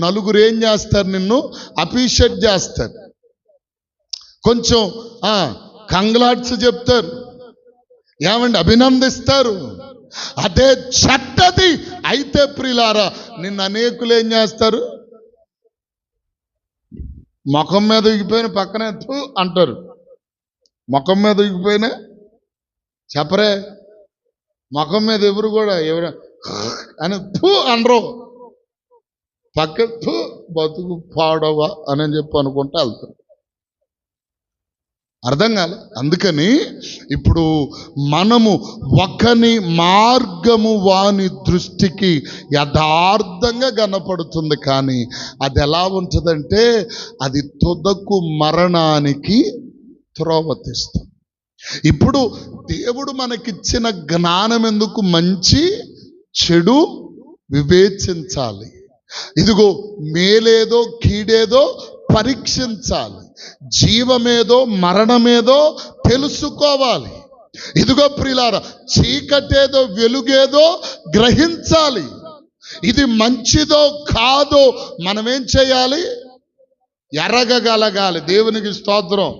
నలుగురు ఏం చేస్తారు? నిన్ను అప్రిషియేట్ చేస్తారు, కొంచెం కంగ్రాట్స్ చెప్తారు, ఏమండి అభినందిస్తారు. అదే చెడ్డది అయితే ప్రియులారా, నిన్ను అనేకులు ఏం చేస్తారు? ముఖం మీద ఉగిపోయిన పక్కనే అంటారు. ముఖం మీద ఉగిపోయినా చెప్పరే, ముఖం మీద ఎవరు అని థూ అనరు, పక్క థూ బతుకు పాడవా అని చెప్పి అనుకుంటూ వెళ్తారు. అర్థం కాలే. అందుకని ఇప్పుడు మనము ఒకని మార్గము వాని దృష్టికి యథార్థంగా కనపడుతుంది, కానీ అది ఎలా ఉంటుందంటే అది తుదకు మరణానికి త్రోవ తీస్తుంది. ఇప్పుడు దేవుడు మనకిచ్చిన జ్ఞానం ఎందుకు? మంచి చెడు వివేచించాలి. ఇదిగో మేలేదో కీడేదో పరీక్షించాలి, జీవమేదో మరణమేదో తెలుసుకోవాలి. ఇదిగో ప్రియులారా, చీకటేదో వెలుగేదో గ్రహించాలి. ఇది మంచిదో కాదో మనమేం చేయాలి? ఎరగగలగాలి. దేవునికి స్తోత్రం.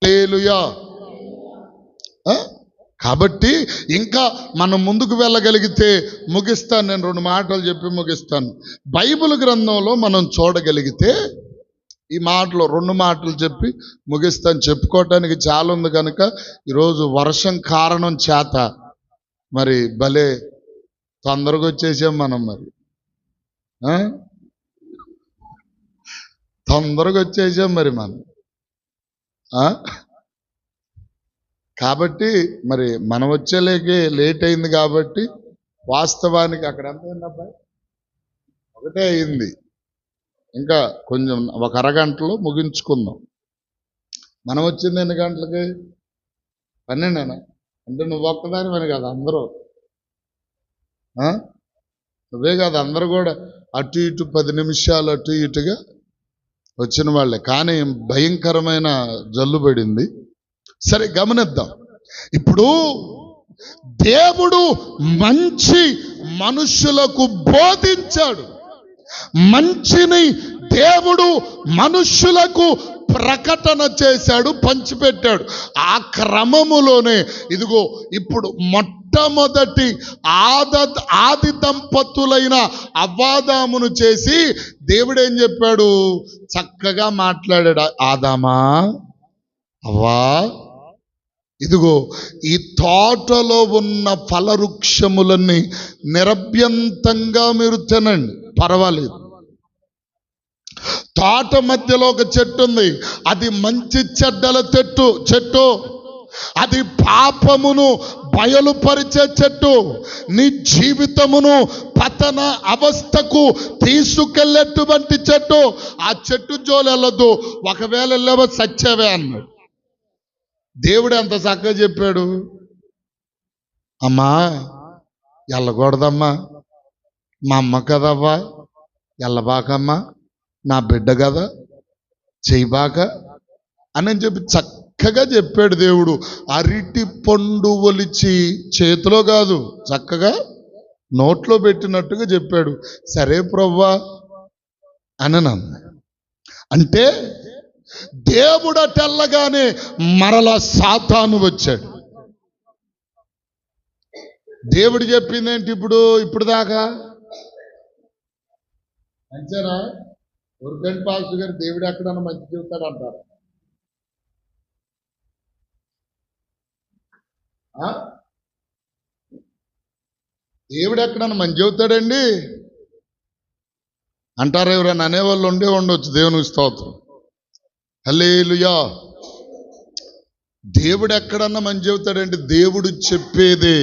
హల్లెలూయా. కాబట్టి ఇంకా మనం ముందుకు వెళ్ళగలిగితే ముగిస్తాను. నేను 2 మాటలు చెప్పి ముగిస్తాను. బైబిల్ గ్రంథంలో మనం చూడగలిగితే ఈ మాటలు 2 మాటలు చెప్పి ముగిస్తాను. చెప్పుకోవటానికి చాలా ఉంది కనుక ఈరోజు వర్షం కారణం చేత మరి భలే తొందరగా వచ్చేసాం మనం. మరి తొందరగా వచ్చేసాం మరి మనం. కాబట్టి మరి మనం వచ్చేలేకే లేట్ అయింది. కాబట్టి వాస్తవానికి అక్కడ ఎంత అయింది అబ్బాయి? 1 అయింది. ఇంకా కొంచెం ఒక అరగంటలో ముగించుకుందాం. మనం వచ్చింది ఎన్ని గంటలకి? 12 అంటే నువ్వు ఒక్కదాని పని కాదు, అందరూ నువ్వే కాదు, అందరూ కూడా అటు ఇటు 10 నిమిషాలు అటు ఇటుగా వచ్చిన వాళ్ళే. కానీ భయంకరమైన జల్లు పడింది. సరే గమనిద్దాం. ఇప్పుడు దేవుడు మంచి మనుషులకు బోధించాడు. మంచిని దేవుడు మనుష్యులకు ప్రకటన చేశాడు, పంచిపెట్టాడు. ఆ క్రమములోనే ఇదిగో ఇప్పుడు మొట్టమొదటి ఆది దంపతులైన అవ్వాదామును చేసి దేవుడు ఏం చెప్పాడు? చక్కగా మాట్లాడాడు. ఆదామా, అవ్వా, ఇదిగో ఈ తోటలో ఉన్న ఫలవృక్షములన్నీ నిరభ్యంతంగా మీరు తినండి, పర్వాలేదు. తోట మధ్యలో ఒక చెట్టు ఉంది, అది మంచి చెడ్డల చెట్టు, అది పాపమును బయలుపరిచే చెట్టు, నీ జీవితమును పతన అవస్థకు తీసుకెళ్ళేటువంటి చెట్టు. ఆ చెట్టు జోలు వెళ్ళదు, ఒకవేళ వెళ్ళవో సచ్చేవే అన్నాడు. దేవుడు ఎంత చక్కగా చెప్పాడు. అమ్మా వెళ్ళకూడదమ్మా, మా అమ్మ కదవ్వా, వెళ్ళబాకమ్మా, నా బిడ్డ కదా, చేయబాక అని చెప్పి చక్కగా చెప్పాడు దేవుడు. అరటి పండు ఒలిచి చేతిలో కాదు, చక్కగా నోట్లో పెట్టినట్టుగా చెప్పాడు. సరే ప్రభువా అని అన్న. అంటే దేవుడటెల్లగానే మరలా సాతాను వచ్చాడు. దేవుడు చెప్పిందేంటి ఇప్పుడు దాకా? అంతేనా? ఉర్గన్ పాస్ గారు దేవుడు ఎక్కడన్నా మంచి చెబుతాడు అంటారు. దేవుడు ఎక్కడన్నా మంచి చెబుతాడండి అంటారు. ఎవరైనా అనేవాళ్ళు ఉండొచ్చు. దేవునికి స్తోత్రం. హల్లెలూయా. దేవుడు ఎక్కడన్నా మంచి చెబుతాడండి? దేవుడు చెప్పేది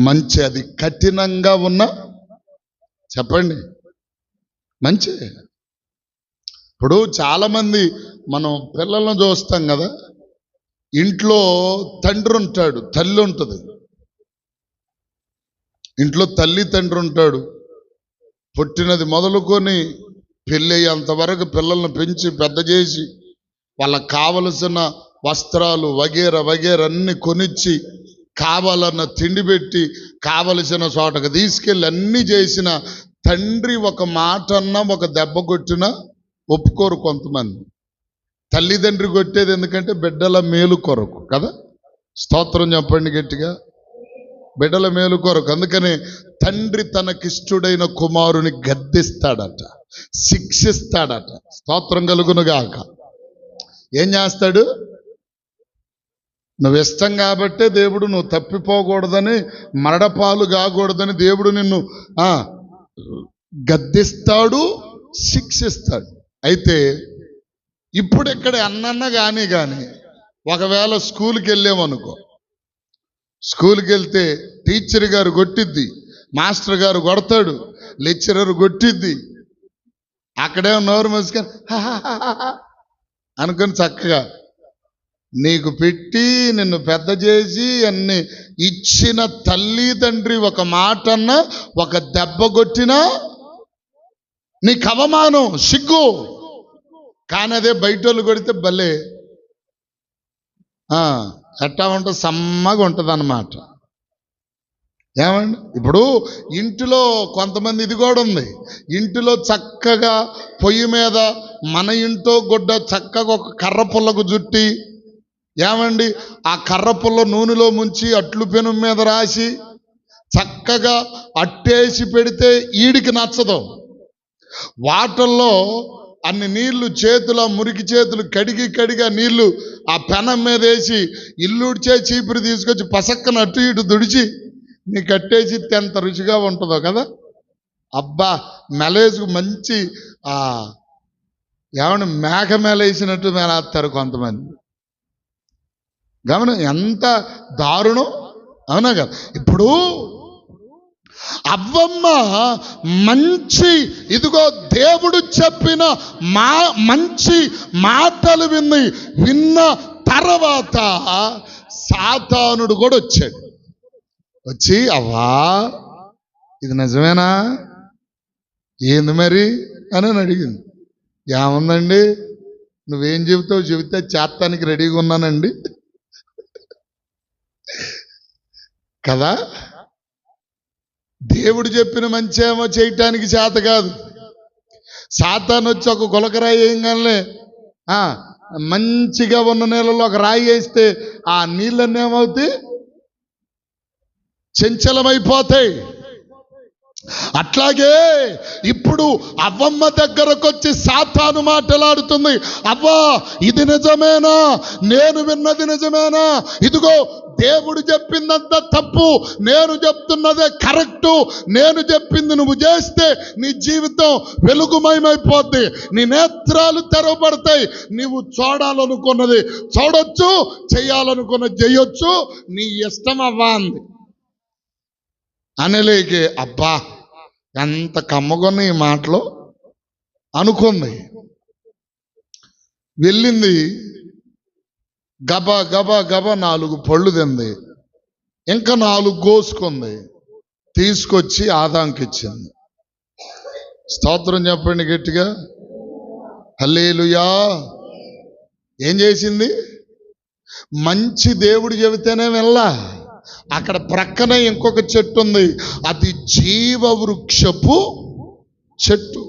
మంచి. అది కఠినంగా ఉన్న చెప్పండి మంచి. ఇప్పుడు చాలామంది మనం పిల్లలను చూస్తాం కదా, ఇంట్లో తండ్రి ఉంటాడు, తల్లి ఉంటుంది. ఇంట్లో తల్లి తండ్రి ఉంటాడు. పుట్టినది మొదలుకొని పెళ్ళి అయ్యేంతవరకు పిల్లలను పెంచి పెద్ద చేసి వాళ్ళకు కావలసిన వస్త్రాలు వగేర అన్ని కొనిచ్చి, కావాలన్న తిండి పెట్టి, కావలసిన చోటకు తీసుకెళ్ళి అన్నీ చేసిన తండ్రి ఒక మాట అన్నా, ఒక దెబ్బ కొట్టినా ఒప్పుకోరు కొంతమంది. తల్లిదండ్రి కొట్టేది ఎందుకంటే బిడ్డల మేలు కొరకు కదా. స్తోత్రం చెప్పండి గట్టిగా. బిడ్డల మేలు కొరకు. అందుకని తండ్రి తనకిష్టుడైన కుమారుని గద్దిస్తాడట, శిక్షిస్తాడట. స్తోత్రం కలుగునుగాక. ఏం చేస్తాడు? నువ్వు ఇష్టం కాబట్టే దేవుడు నువ్వు తప్పిపోకూడదని, మరడపాలు కాకూడదని దేవుడు నిన్ను గద్దిస్తాడు, శిక్షిస్తాడు. అయితే ఇప్పుడు ఇక్కడ అన్నన్న కానీ ఒకవేళ స్కూల్కి వెళ్ళామనుకో, స్కూల్కి వెళ్తే టీచర్ గారు కొట్టిద్ది, మాస్టర్ గారు కొడతాడు, లెక్చరర్ కొట్టిద్ది. అక్కడే నోరు మూసుకొని అనుకుని చక్కగా నీకు పెట్టి నిన్ను పెద్ద చేసి అన్ని ఇచ్చిన తల్లి తండ్రి ఒక మాటన్నా ఒక దెబ్బ కొట్టినా నీకు అవమానం, సిగ్గు. కానీ అదే బయటోళ్ళు కొడితే భలే ఎట్టా ఉంటుంది, సమ్మగా ఉంటుంది అన్నమాట. ఏమండి, ఇప్పుడు ఇంటిలో కొంతమంది ఇది కూడా ఉంది. ఇంటిలో చక్కగా పొయ్యి మీద మన ఇంట్లో గుడ్డ చక్కగా ఒక కర్ర పుల్లకు జుట్టి, ఏమండి ఆ కర్ర పుల్ల నూనెలో ముంచి అట్లు పెను మీద రాసి చక్కగా అట్టేసి పెడితే ఈడికి నచ్చదు. వాటల్లో అన్ని నీళ్లు చేతుల మురికి చేతులు కడిగి ఆ నీళ్లు ఆ పెనం మీద వేసి ఇల్లుడిచే చీపురు తీసుకొచ్చి పసక్కన అటు ఇటు దుడిచి నీ కట్టేసి ఎంత రుచిగా ఉంటుందో కదా. అబ్బా, మెలేసుకు మంచి ఏమన్నా మేక మెలేసినట్టు మేలేస్తారు కొంతమంది. గమనం, ఎంత దారుణం, అవునా కదా. ఇప్పుడు అవ్వమ్మ మంచి, ఇదిగో దేవుడు చెప్పిన మంచి మాటలు విన్న తర్వాత సాతానుడు కూడా వచ్చాడు. వచ్చి అవ్వా ఇది నిజమేనా, ఏంది మరి అని అడిగింది. ఏముందండి, నువ్వేం చెబుతావు చెబితే చేస్తానికి రెడీగా ఉన్నానండి కదా. దేవుడు చెప్పిన మంచి ఏమో చేయటానికి చేత కాదు. సాతాను వచ్చి ఒక గులకరాయి వేయగానే మంచిగా ఉన్న నీళ్ళలో ఒక రాయి వేస్తే ఆ నీళ్ళన్నీ ఏమవుతాయి, చంచలమైపోతాయి. అట్లాగే ఇప్పుడు అవ్వమ్మ దగ్గరకు వచ్చి సాతాను మాట్లాడుతుంది. అవ్వా ఇది నిజమేనా, నేను విన్నది నిజమేనా, ఇదిగో దేవుడు చెప్పిందంతా తప్పు, నేను చెప్తున్నదే కరెక్టు, నేను చెప్పింది నువ్వు చేస్తే నీ జీవితం వెలుగుమయమైపోద్ది, నీ నేత్రాలు తెరవబడతాయి, నీవు చూడాలనుకున్నది చూడొచ్చు, చేయాలనుకున్నది చేయొచ్చు, నీ ఇష్టం అవ్వా అంది. అనలేకే అబ్బా ఎంత కమ్మగొన్న ఈ మాటలు అనుకుంది. వెళ్ళింది, గబా 4 పళ్ళు తింది, ఇంకా 4 కోసుకుంది, తీసుకొచ్చి ఆదాంకి ఇచ్చింది. స్తోత్రం చెప్పండి గట్టిగా, హల్లెలూయా. ఏం చేసింది, మంచి దేవుడు చెబితేనే వెళ్ళా. అక్కడ ప్రక్కనే ఇంకొక చెట్టు ఉంది, అది జీవవృక్షపు చెట్టు.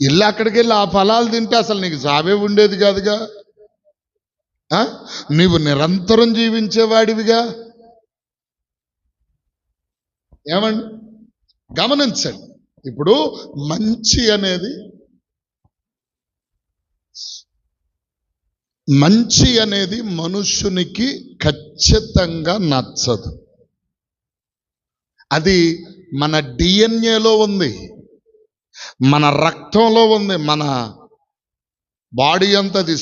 ఇల్లు అక్కడికి వెళ్ళి ఆ ఫలాలు తింటే అసలు నీకు సావే ఉండేది కాదుగా, నీవు నిరంతరం జీవించేవాడివిగా. ఏమండి, గమనించండి. ఇప్పుడు మంచి అనేది మనుష్యునికి ఖచ్చితంగా నచ్చదు. అది మన డిఎన్ఏలో ఉంది, మన రక్తంలో ఉంది, మన బాడీ అంతా అది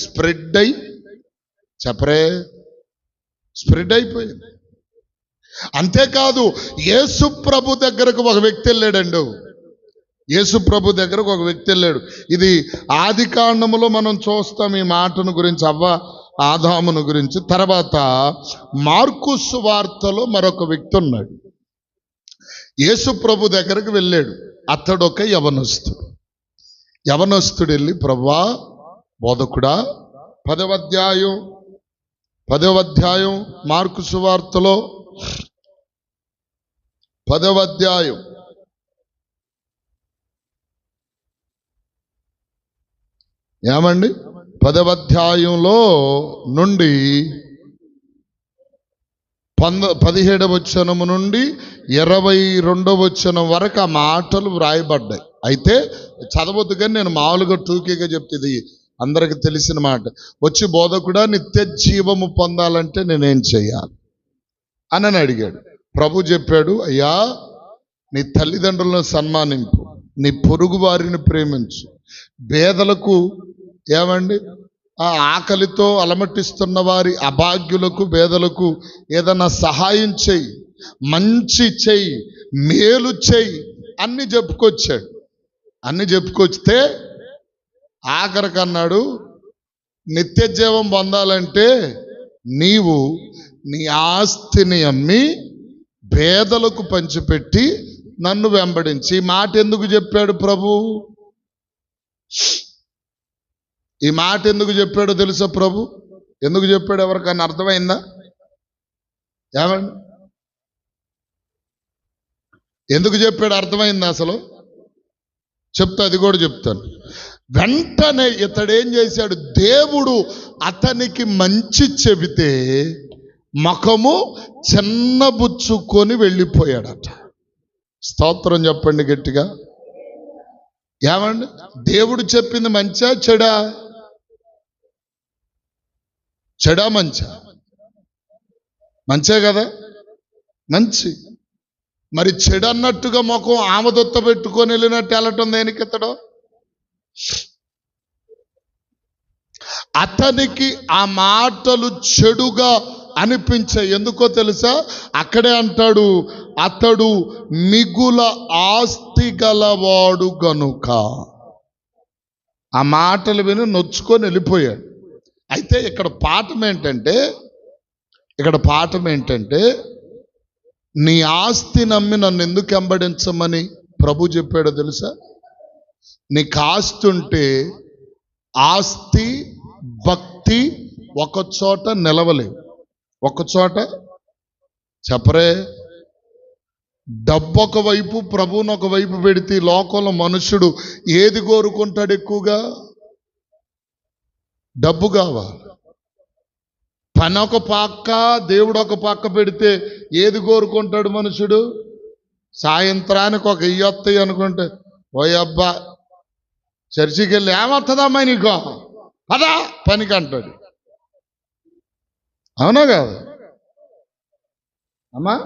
స్ప్రెడ్ అయిపోయింది. అంతేకాదు, యేసు ప్రభు దగ్గరకు ఒక వ్యక్తి వెళ్ళాడండి. యేసు ప్రభు దగ్గరకు ఒక వ్యక్తి వెళ్ళాడు. ఇది ఆది కాండములో మనం చూస్తాం ఈ మాటను గురించి, ఆదామును గురించి. తర్వాత మార్కు సువార్తలో మరొక వ్యక్తి ఉన్నాడు. యేసు ప్రభు దగ్గరకు వెళ్ళాడు. అతడు ఒక యవనస్తుడు వెళ్ళి, ప్రభువా బోధకుడా, 10వ అధ్యాయం మార్కు సువార్తలో 10వ అధ్యాయం ఏమండి 10వ అధ్యాయంలో నుండి 17వ వచనము నుండి 22వ వచనం వరకు ఆ మాటలు వ్రాయబడ్డాయి. అయితే చదవద్దు కానీ నేను మామూలుగా టూకీగా చెప్తుంది. అందరికి తెలిసిన మాట. వచ్చి బోధకుడా నిత్య జీవము పొందాలంటే నేనేం చేయాలి అని అడిగాడు. ప్రభు చెప్పాడు, అయ్యా నీ తల్లిదండ్రులను సన్మానింపు, నీ పొరుగు వారిని ప్రేమించు, పేదలకు ఏమండి ఆ ఆకలితో అలమటిస్తున్న వారి అభాగ్యులకు పేదలకు ఏదన్నా సహాయం చెయ్యి, మంచి చెయ్యి, మేలు చెయ్యి అన్ని చెప్పుకొచ్చాడు. అన్ని చెప్పుకొస్తే ఆఖరికన్నాడు, నిత్య జీవం పొందాలంటే నీవు నీ ఆస్తిని అమ్మి పేదలకు పంచిపెట్టి నన్ను వెంబడించి. ఈ మాట ఎందుకు చెప్పాడు ప్రభు? ఈ మాట ఎందుకు చెప్పాడో తెలుసా ప్రభు? ఎందుకు చెప్పాడు ఎవరికన్నా అర్థమైందా? ఏమండి ఎందుకు చెప్పాడు అర్థమైందా అసలు? చెప్తా, అది కూడా చెప్తాను. వెంటనే ఇతడేం చేశాడు, దేవుడు అతనికి మంచి చెబితే ముఖము చిన్నబుచ్చుకొని వెళ్ళిపోయాడట. స్తోత్రం చెప్పండి గట్టిగా. ఏమండి దేవుడు చెప్పింది మంచా చెడా? చెడా మంచా? మంచే కదా, మంచి. మరి చెడన్నట్టుగా ముఖం ఆమదొత్త పెట్టుకొని వెళ్ళినట్టు వెళ్ళటం దేనికి? ఇతడు అతనికి ఆ మాటలు చెడుగా అనిపించాయి. ఎందుకో తెలుసా? అక్కడే అంటాడు, అతడు మిగుల ఆస్తి గలవాడు గనుక. ఆ మాటలు విని నొచ్చుకొని వెళ్ళిపోయాడు. అయితే ఇక్కడ పాఠం ఏంటంటే నీ ఆస్తి నమ్మి నన్ను ఎందుకు వెంబడించమని ప్రభు చెప్పాడో తెలుసా? నీకు ఆస్తి ఉంటే ఆస్తి భక్తి ఒక చోట నిలవలేవు. ఒక చోట చెప్పరే. డబ్బు ఒకవైపు, ప్రభువును ఒకవైపు పెడితే లోకంలో మనుషుడు ఏది కోరుకుంటాడు? ఎక్కువగా డబ్బు కావాలి. పని ఒక పక్క, దేవుడు ఒక పక్క పెడితే ఏది కోరుకుంటాడు మనుషుడు? సాయంత్రానికి ఒక ఇయ్యొత్తాయి అనుకుంటే, ఓయ్ అబ్బా చర్చికి వెళ్ళి ఏమొస్తుందమ్మా నీకో పదా పనికి అంటాడు. అవునా కాదు అమ్మా?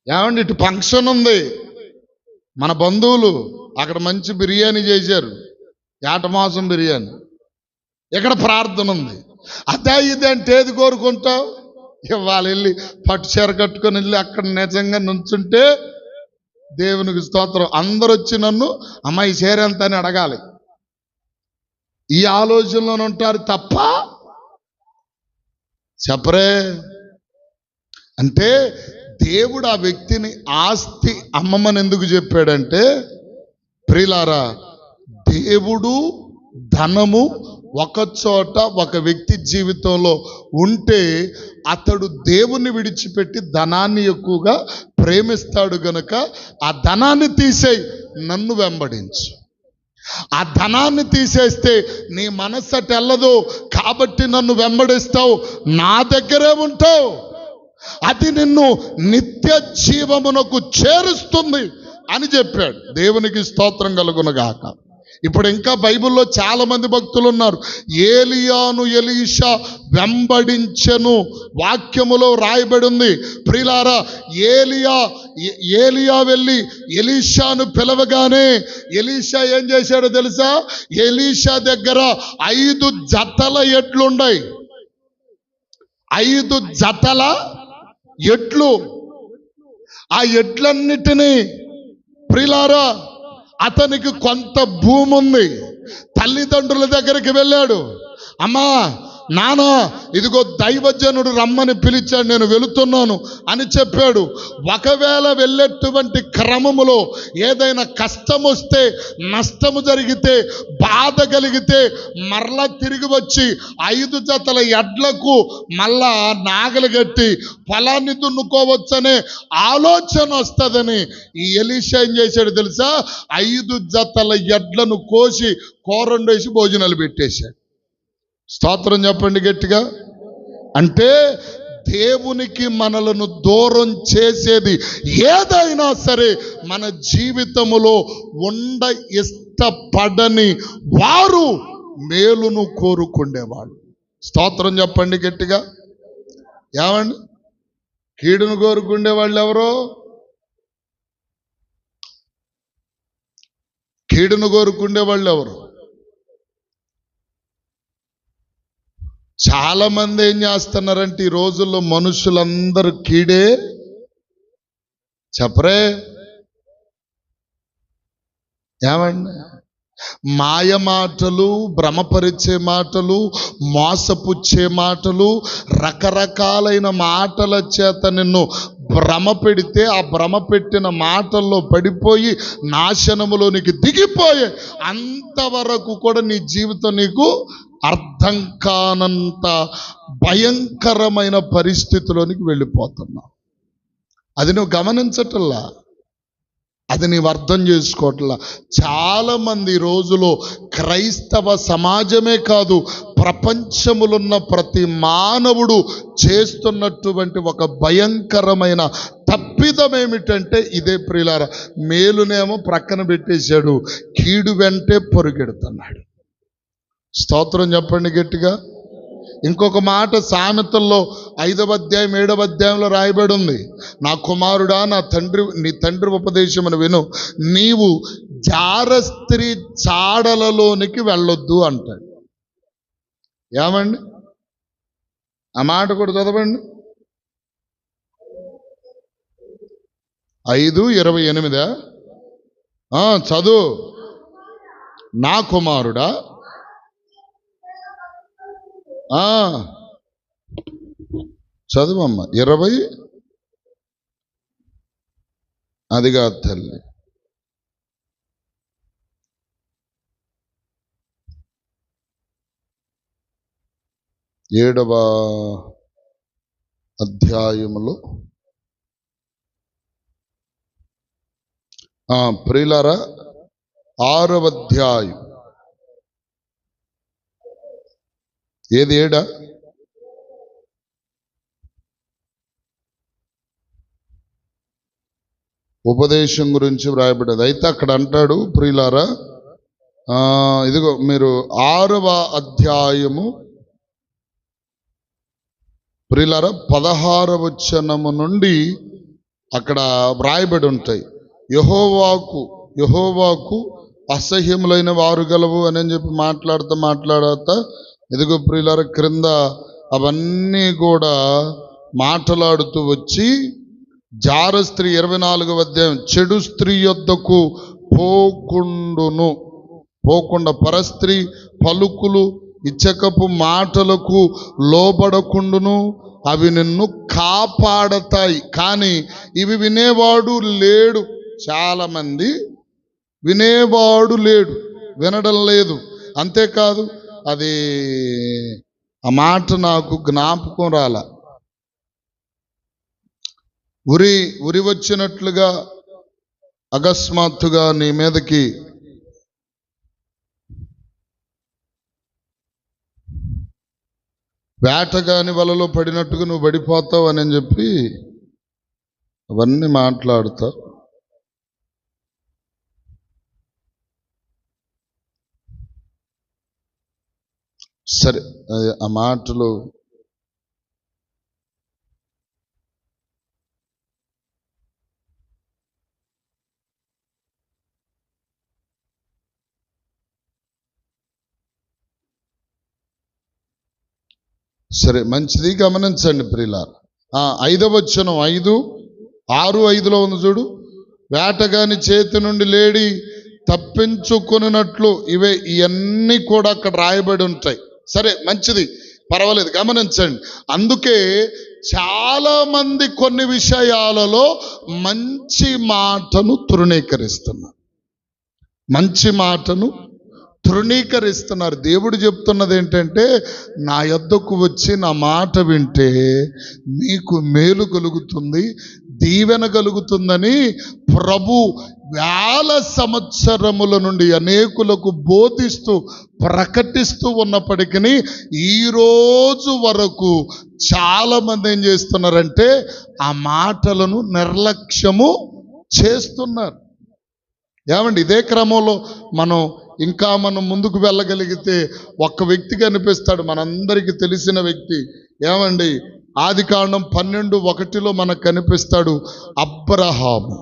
ఏమండి ఇటు ఫంక్షన్ ఉంది, మన బంధువులు అక్కడ మంచి బిర్యానీ చేశారు, ఏటమాసం బిర్యానీ. ఇక్కడ ప్రార్థన ఉంది, అదే ఇది అంటే ఏది కోరుకుంటావు? ఇవాళ వెళ్ళి పట్టు చీర కట్టుకొని వెళ్ళి అక్కడ నిజంగా నుంచుంటే దేవునికి స్తోత్రం, అందరూ వచ్చి నన్ను అమ్మాయి చీర ఎంత అని అడగాలి. ఈ ఆలోచనలోనే ఉంటారు తప్ప చెప్పరే. అంటే దేవుడు ఆ వ్యక్తిని ఆస్తి అమ్మమని ఎందుకు చెప్పాడంటే, ప్రియులారా, దేవుడు ధనము ఒక చోట ఒక వ్యక్తి జీవితంలో ఉంటే అతడు దేవుణ్ణి విడిచిపెట్టి ధనాన్ని ఎక్కువగా ప్రేమిస్తాడు గనుక ఆ ధనాన్ని తీసేయి, నన్ను వెంబడించు. ఆ ధనాన్ని తీసేస్తే నీ మనస్సు అటు వెళ్ళదు కాబట్టి నన్ను వెంబడిస్తావు, నా దగ్గరే ఉంటావు. అది నిన్ను నిత్య జీవమునకు చేరుస్తుంది అని చెప్పాడు. దేవునికి స్తోత్రం కలుగునగాక. ఇప్పుడు ఇంకా బైబిల్లో చాలా మంది భక్తులు ఉన్నారు. ఏలియాను ఎలీషా వెంబడించెను వాక్యములో రాయబడి ఉంది. ప్రియులారా, ఏలియా వెళ్ళి ఎలీషాను పిలవగానే ఎలీషా ఏం చేశాడో తెలుసా? ఎలీషా దగ్గర 5 జతల ఎడ్లున్నాయి. 5 జతల ఎడ్లు. ఆ ఎడ్లన్నిటినీ ప్రియులారా, అతనికి కొంత భూమి ఉంది. తల్లిదండ్రుల దగ్గరికి వెళ్ళాడు. అమ్మా నాన్న, ఇదిగో దైవజనుడు రమ్మని పిలిచాడు, నేను వెళుతున్నాను అని చెప్పాడు. ఒకవేళ వెళ్ళేటువంటి క్రమములో ఏదైనా కష్టం వస్తే, నష్టము జరిగితే, బాధ కలిగితే మరలా తిరిగి వచ్చి 5 జతల ఎడ్లకు మళ్ళా నాగలు కట్టి పొలాన్ని దున్నుకోవచ్చనే ఆలోచన వస్తుందని ఈ ఎలీషా ఏం చేశాడు తెలుసా? 5 జతల ఎడ్లను కోసి కూరండేసి భోజనాలు పెట్టేశాడు. స్తోత్రం చెప్పండి గట్టిగా. అంటే దేవునికి మనలను దూరం చేసేది ఏదైనా సరే మన జీవితములో ఇష్టపడని వారు మేలును కోరుకునేవాళ్ళు. స్తోత్రం చెప్పండి గట్టిగా. ఏమండి? కీడును కోరుకునే వాళ్ళు ఎవరో? కీడును కోరుకునే వాళ్ళు ఎవరు? చాలా మంది ఏం చేస్తున్నారంటే ఈ రోజుల్లో మనుషులందరూ కీడే చెప్పరే. ఏమండి? మాయ మాటలు, భ్రమపరిచే మాటలు, మోసపుచ్చే మాటలు, రకరకాలైన మాటల చేత నిన్ను భ్రమ పెడితే ఆ భ్రమ పెట్టిన మాటల్లో పడిపోయి నాశనములోనికి దిగిపోయే అంతవరకు కూడా నీ జీవితం నీకు అర్థం కానంత భయంకరమైన పరిస్థితిలోనికి వెళ్ళిపోతున్నావు. అది నువ్వు గమనించటల్లా, అది నీవు అర్థం చేసుకోవట్లా. చాలా మంది రోజులో క్రైస్తవ సమాజమే కాదు, ప్రపంచములున్న ప్రతి మానవుడు చేస్తున్నటువంటి ఒక భయంకరమైన తప్పిదం ఏమిటంటే ఇదే ప్రియులారా. మేలునేమో ప్రక్కన పెట్టేశాడు, కీడు వెంటే పొరుగెడుతున్నాడు. స్తోత్రం చెప్పండి గట్టిగా. ఇంకొక మాట సామెతల్లో 5వ అధ్యాయం 7వ అధ్యాయంలో రాయబడి ఉంది. నా కుమారుడా, నీ తండ్రి ఉపదేశమును విను, నీవు జారస్త్రీ చాడలలోనికి వెళ్ళొద్దు అంటాడు. ఏమండి? ఆ మాట కూడా చదవండి. 5:28 చదువు. నా కుమారుడా, చదువమ్మ. 20 అది కాదు తల్లి. ఏడవ అధ్యాయములో ప్రియులారా 6వ అధ్యాయం. ఏది 7? ఉపదేశం గురించి వ్రాయబడ్డది. అయితే అక్కడ అంటాడు ప్రియులారా, ఇదిగో మీరు 6వ అధ్యాయము ప్రియులారా 16వ వచనము నుండి అక్కడ వ్రాయబడి ఉంటాయి. యెహోవాకు అసహ్యములైన వారు గలవు అని చెప్పి మాట్లాడుతా ఇదిగో ప్రియులారా క్రింద అవన్నీ కూడా మాట్లాడుతూ వచ్చి జార స్త్రీ 24వ అధ్యాయం, చెడు స్త్రీ యొద్దకు పోకుండా పరస్త్రీ పలుకులు ఇచ్చకపు మాటలకు లోబడకుండును, అవి నిన్ను కాపాడతాయి. కానీ ఇవి వినేవాడు లేడు. చాలా మంది వినేవాడు లేడు, వినడం లేదు. అంతేకాదు, అది ఆ మాట నాకు జ్ఞాపకం రాల. ఉరి వచ్చినట్లుగా అకస్మాత్తుగా నీ మీదకి వేటగాని వలలో పడినట్టుగా నువ్వు పడిపోతావు అని చెప్పి అవన్నీ మాట్లాడతావు. సరే, ఆ మాటలు సరే మంచిది, గమనించండి ప్రియులారా. 5వ వచనం 5:6-5లో ఉంది చూడు. వేటగాని చేతి నుండి లేడి తప్పించుకున్నట్లు ఇవన్నీ కూడా అక్కడ రాయబడి ఉంటాయి. సరే మంచిది, పర్వాలేదు, గమనించండి. అందుకే చాలా మంది కొన్ని విషయాలలో మంచి మాటను తృణీకరిస్తున్నారు. దేవుడు చెప్తున్నది ఏంటంటే, నా యొద్దకు వచ్చి నా మాట వింటే నీకు మేలు కలుగుతుంది, దీవెన కలుగుతుందని ప్రభు వేల సంవత్సరముల నుండి అనేకులకు బోధిస్తూ ప్రకటిస్తూ ఉన్నప్పటికీ ఈరోజు వరకు చాలామంది ఏం చేస్తున్నారంటే ఆ మాటలను నిర్లక్ష్యము చేస్తున్నారు. ఏమండి, ఇదే క్రమంలో మనం ముందుకు వెళ్ళగలిగితే ఒక్క వ్యక్తి కనిపిస్తాడు, మనందరికీ తెలిసిన వ్యక్తి. ఏమండి, ఆదికాండం 12:1 మనకు కనిపిస్తాడు అబ్రహాము.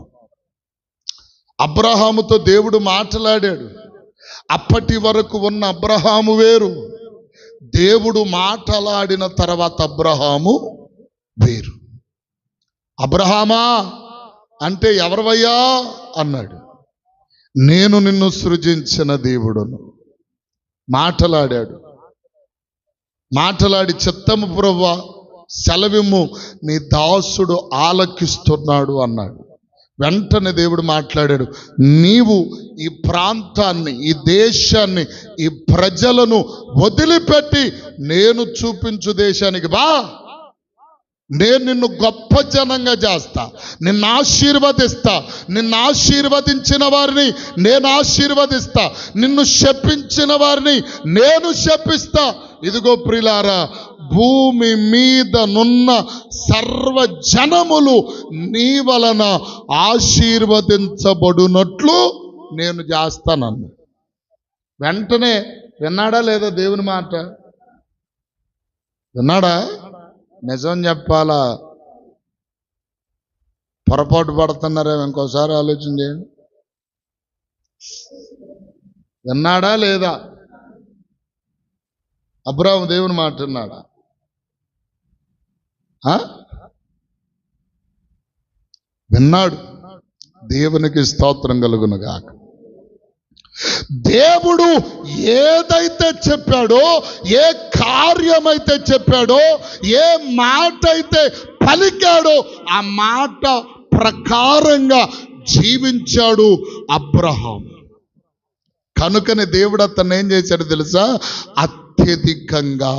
అబ్రహాముతో దేవుడు మాట్లాడాడు. అప్పటి వరకు ఉన్న అబ్రహాము వేరు, దేవుడు మాట్లాడిన తర్వాత అబ్రహాము వేరు. అబ్రహామా అంటే ఎవరివయ్యా అన్నాడు. నేను నిన్ను సృజించిన దేవుడును. మాట్లాడి చిత్తము ప్రభువా సెలవిమ్ము, నీ దాసుడు ఆలకిస్తున్నాడు అన్నాడు. వెంటనే దేవుడు మాట్లాడాడు, నీవు ఈ ప్రాంతాన్ని, ఈ దేశాన్ని, ఈ ప్రజలను వదిలిపెట్టి నేను చూపించు దేశానికి బా. నేను నిన్ను గొప్ప జనంగా చేస్తా, నిన్ను ఆశీర్వదిస్తా. నిన్ను ఆశీర్వదించిన వారిని నేను ఆశీర్వదిస్తా, నిన్ను శపించిన వారిని నేను శపిస్తా. ఇదిగో ప్రియులారా, భూమి మీదనున్న సర్వ జనములు నీ వలన ఆశీర్వదించబడునట్లు నేను చేస్తానన్నా. వెంటనే విన్నాడా లేదా దేవుని మాట? విన్నాడా? నిజం చెప్పాలా, పొరపాటు పడుతున్నారేమో, ఇంకోసారి ఆలోచన చేయండి. విన్నాడా లేదా? అబ్రాహాము దేవుని మాట విన్నాడా? విన్నాడు. దేవునికి స్తోత్రం కలుగును గాక. దేవుడు ఏదైతే చెప్పాడో, ఏ కార్యమైతే చెప్పాడో, ఏ మాట అయితే పలికాడో ఆ మాట ప్రకారంగా జీవించాడు అబ్రహాం. కనుకనే దేవుడు అతన్ని ఏం చేశాడు తెలుసా? అత్యధికంగా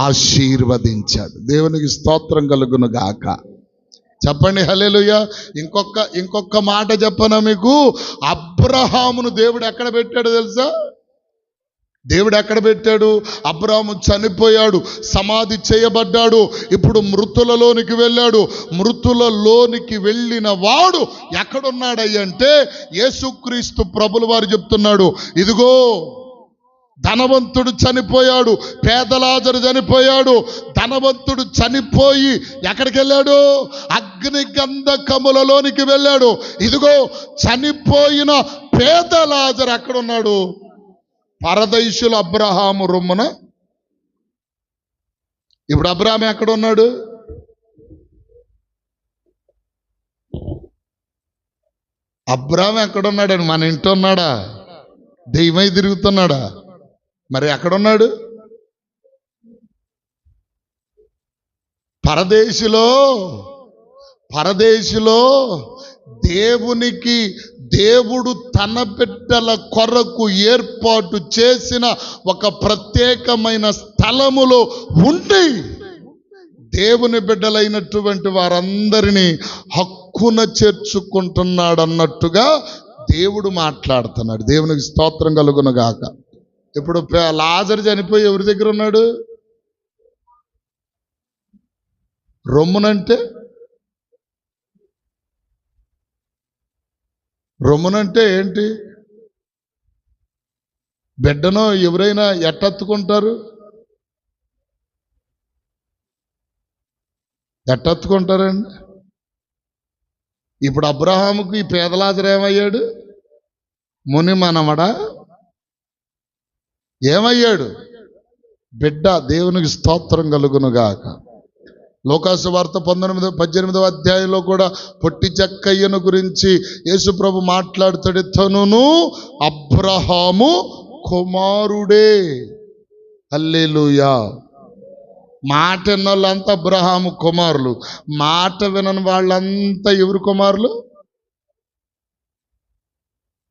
ఆశీర్వదించాడు. దేవునికి స్తోత్రం కలుగును గాక. చెప్పండి హల్లెలూయా. ఇంకొక మాట చెప్పనా మీకు? అబ్రహామును దేవుడు ఎక్కడ పెట్టాడు తెలుసా? దేవుడు ఎక్కడ పెట్టాడు? అబ్రహాము చనిపోయాడు, సమాధి చేయబడ్డాడు, ఇప్పుడు మృతులలోనికి వెళ్ళాడు. మృతులలోనికి వెళ్ళిన వాడు ఎక్కడున్నాడయ్యంటే యేసుక్రీస్తు ప్రభుల వారు చెప్తున్నాడు, ఇదిగో ధనవంతుడు చనిపోయాడు, పేద లాజరు చనిపోయాడు. ధనవంతుడు చనిపోయి ఎక్కడికి వెళ్ళాడు? అగ్ని గంధకములలోనికి వెళ్ళాడు. ఇదిగో చనిపోయిన పేద లాజరు ఎక్కడున్నాడు? పరదైసులు అబ్రహాము రొమ్మున. ఇప్పుడు అబ్రహాం ఎక్కడున్నాడు? అబ్రహాం ఎక్కడున్నాడు? మన ఇంటి ఉన్నాడా? దెయ్యమై తిరుగుతున్నాడా? మరి ఎక్కడున్నాడు? పరదేశులో దేవుడు తన బిడ్డల కొరకు ఏర్పాటు చేసిన ఒక ప్రత్యేకమైన స్థలములో ఉండి దేవుని బిడ్డలైనటువంటి వారందరినీ హక్కున చేర్చుకుంటున్నాడు అన్నట్టుగా దేవుడు మాట్లాడుతున్నాడు. దేవునికి స్తోత్రం కలుగును గాక. ఇప్పుడు లాజరు చనిపోయి ఎవరి దగ్గర ఉన్నాడు? రొమ్మునంటే ఏంటి? బిడ్డను ఎవరైనా ఎట్టెత్తుకుంటారు? ఎట్టెత్తుకుంటారండి? ఇప్పుడు అబ్రహాముకు ఈ పేద లాజరు ఏమయ్యాడు? ముని మనమడా? ఏమయ్యాడు? బిడ్డ. దేవునికి స్తోత్రం కలుగును గాక. లోకాసు వార్త 18వ అధ్యాయంలో కూడా పొట్టి జక్కయ్యను గురించి యేసు ప్రభు మాట్లాడుతాడు. తనును అబ్రహాము కుమారుడే. హల్లెలూయా. మాట విన్న వాళ్ళంతా అబ్రహాము కుమారులు, మాట వినని వాళ్ళంతా ఎవరు కుమారులు?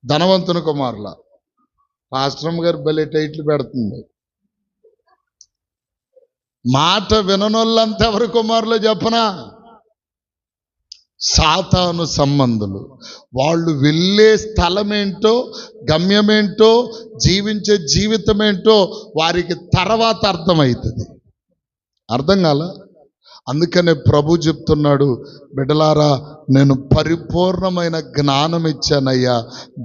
ధనవంతుని కుమారుల. పాస్టరమ్మ గారు భలే టైట్లు పెడుతుంది. మాట విననోళ్ళంతా ఎవరి కుమారులో చెప్పనా? సాతాను సంబంధులు. వాళ్ళు వెళ్ళే స్థలమేంటో, గమ్యమేంటో, జీవించే జీవితమేంటో వారికి తర్వాత అర్థమవుతుంది. అర్థం కాల. అందుకనే ప్రభు చెప్తున్నాడు, బిడ్డలారా నేను పరిపూర్ణమైన జ్ఞానం ఇచ్చానయ్యా,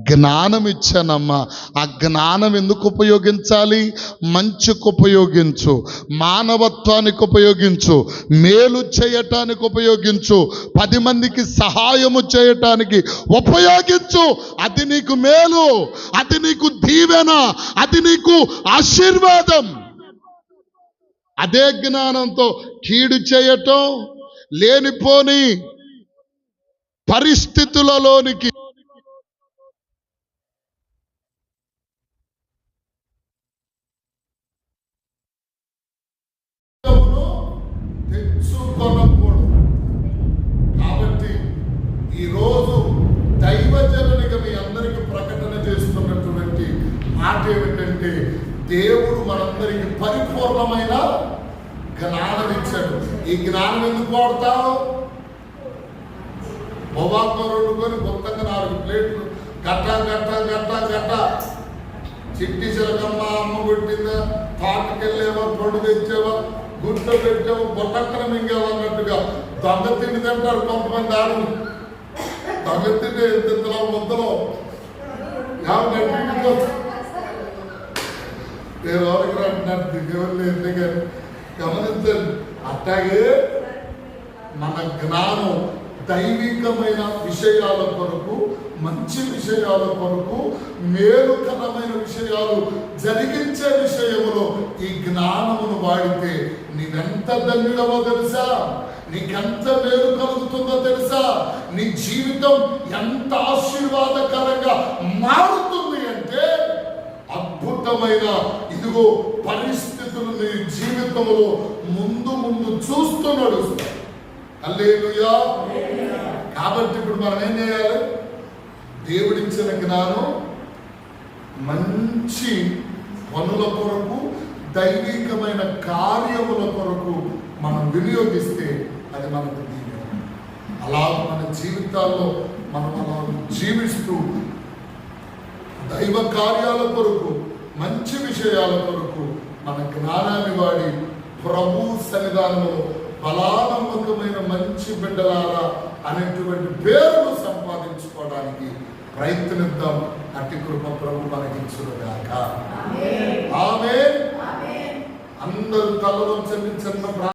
జ్ఞానం ఇచ్చానమ్మా. ఆ జ్ఞానం ఎందుకు ఉపయోగించాలి? మంచుకు ఉపయోగించు, మానవత్వానికి ఉపయోగించు, మేలు చేయటానికి ఉపయోగించు, 10 మందికి సహాయము చేయటానికి ఉపయోగించు. అది నీకు మేలు, అది నీకు దీవెన, అది నీకు ఆశీర్వాదం. అదే జ్ఞానంతో కీడు చేయటం, లేనిపోని పరిస్థితులలోనికి తెచ్చుకోనకూడదు. కాబట్టి ఈరోజు దైవజనునిగా మీ అందరికీ ప్రకటన చేస్తున్నటువంటి మాట ఏమిటంటే, దేవుడు మనందరికి పరిపూర్ణమైన జ్ఞానం ఇచ్చాడు. ఈ జ్ఞానం ఎందుకు వాడతావు? మొబాకు 2 కొని కొత్తగా 4 ప్లేట్లు గట్ట గట్ట గట్ట గట్ట. చిట్టి చిలకమ్మ అమ్మ కొట్టిందా, తోటకెళ్ళేవా, పొడి తెచ్చావా, గుడ్డ పెట్టావా, బొట్టక్కన మింగావా అన్నట్టుగా దొంగ తిండి తింటారు కొంతమంది ఆడలు. దొంగ తిండి ఎంతలో ముద్దలో ఎవరికి అంటున్నారు, దిగేవాళ్ళు లేదు కానీ గమనించండి. అట్లాగే మన జ్ఞానం దైవికమైన విషయాల కొరకు, మంచి విషయాల కొరకు, మేలుకరమైన విషయాలు జరిగించే విషయంలో ఈ జ్ఞానమును వాడితే నీవెంత ధన్యుడవో తెలుసా? నీకెంత మేలు కలుగుతుందో తెలుసా? నీ జీవితం ఎంత ఆశీర్వాదకరంగా మారుతుంది అంటే, అద్భుతమైన ఇదిగో పరిస్థితులు నీ జీవితంలో ముందు ముందు చూస్తూ నడుస్తాయి. హల్లెలూయా. కాబట్టి ఇప్పుడు మనం ఏం చేయాలి? దేవుడిచ్చిన జ్ఞానం మంచి పనుల కొరకు, దైవికమైన కార్యముల కొరకు మనం వినియోగిస్తే అది మనకు దీవెన. అలా మన జీవితాల్లో మనం అలా జీవిస్తూ దైవ కార్యాల కొరకు, మంచి విషయాల కొరకు మన జ్ఞానాన్ని వాడి ప్రభు సన్నిధానంలో బలానమ్మకమైన మంచి బిడ్డలారా అనేటువంటి పేరును సంపాదించుకోవడానికి ప్రయత్నిద్దాం. అట్టి కృప ప్రభు మనకిచ్చునుగాక. ఆమేన్. అందరూ తలలో చెల్లించిన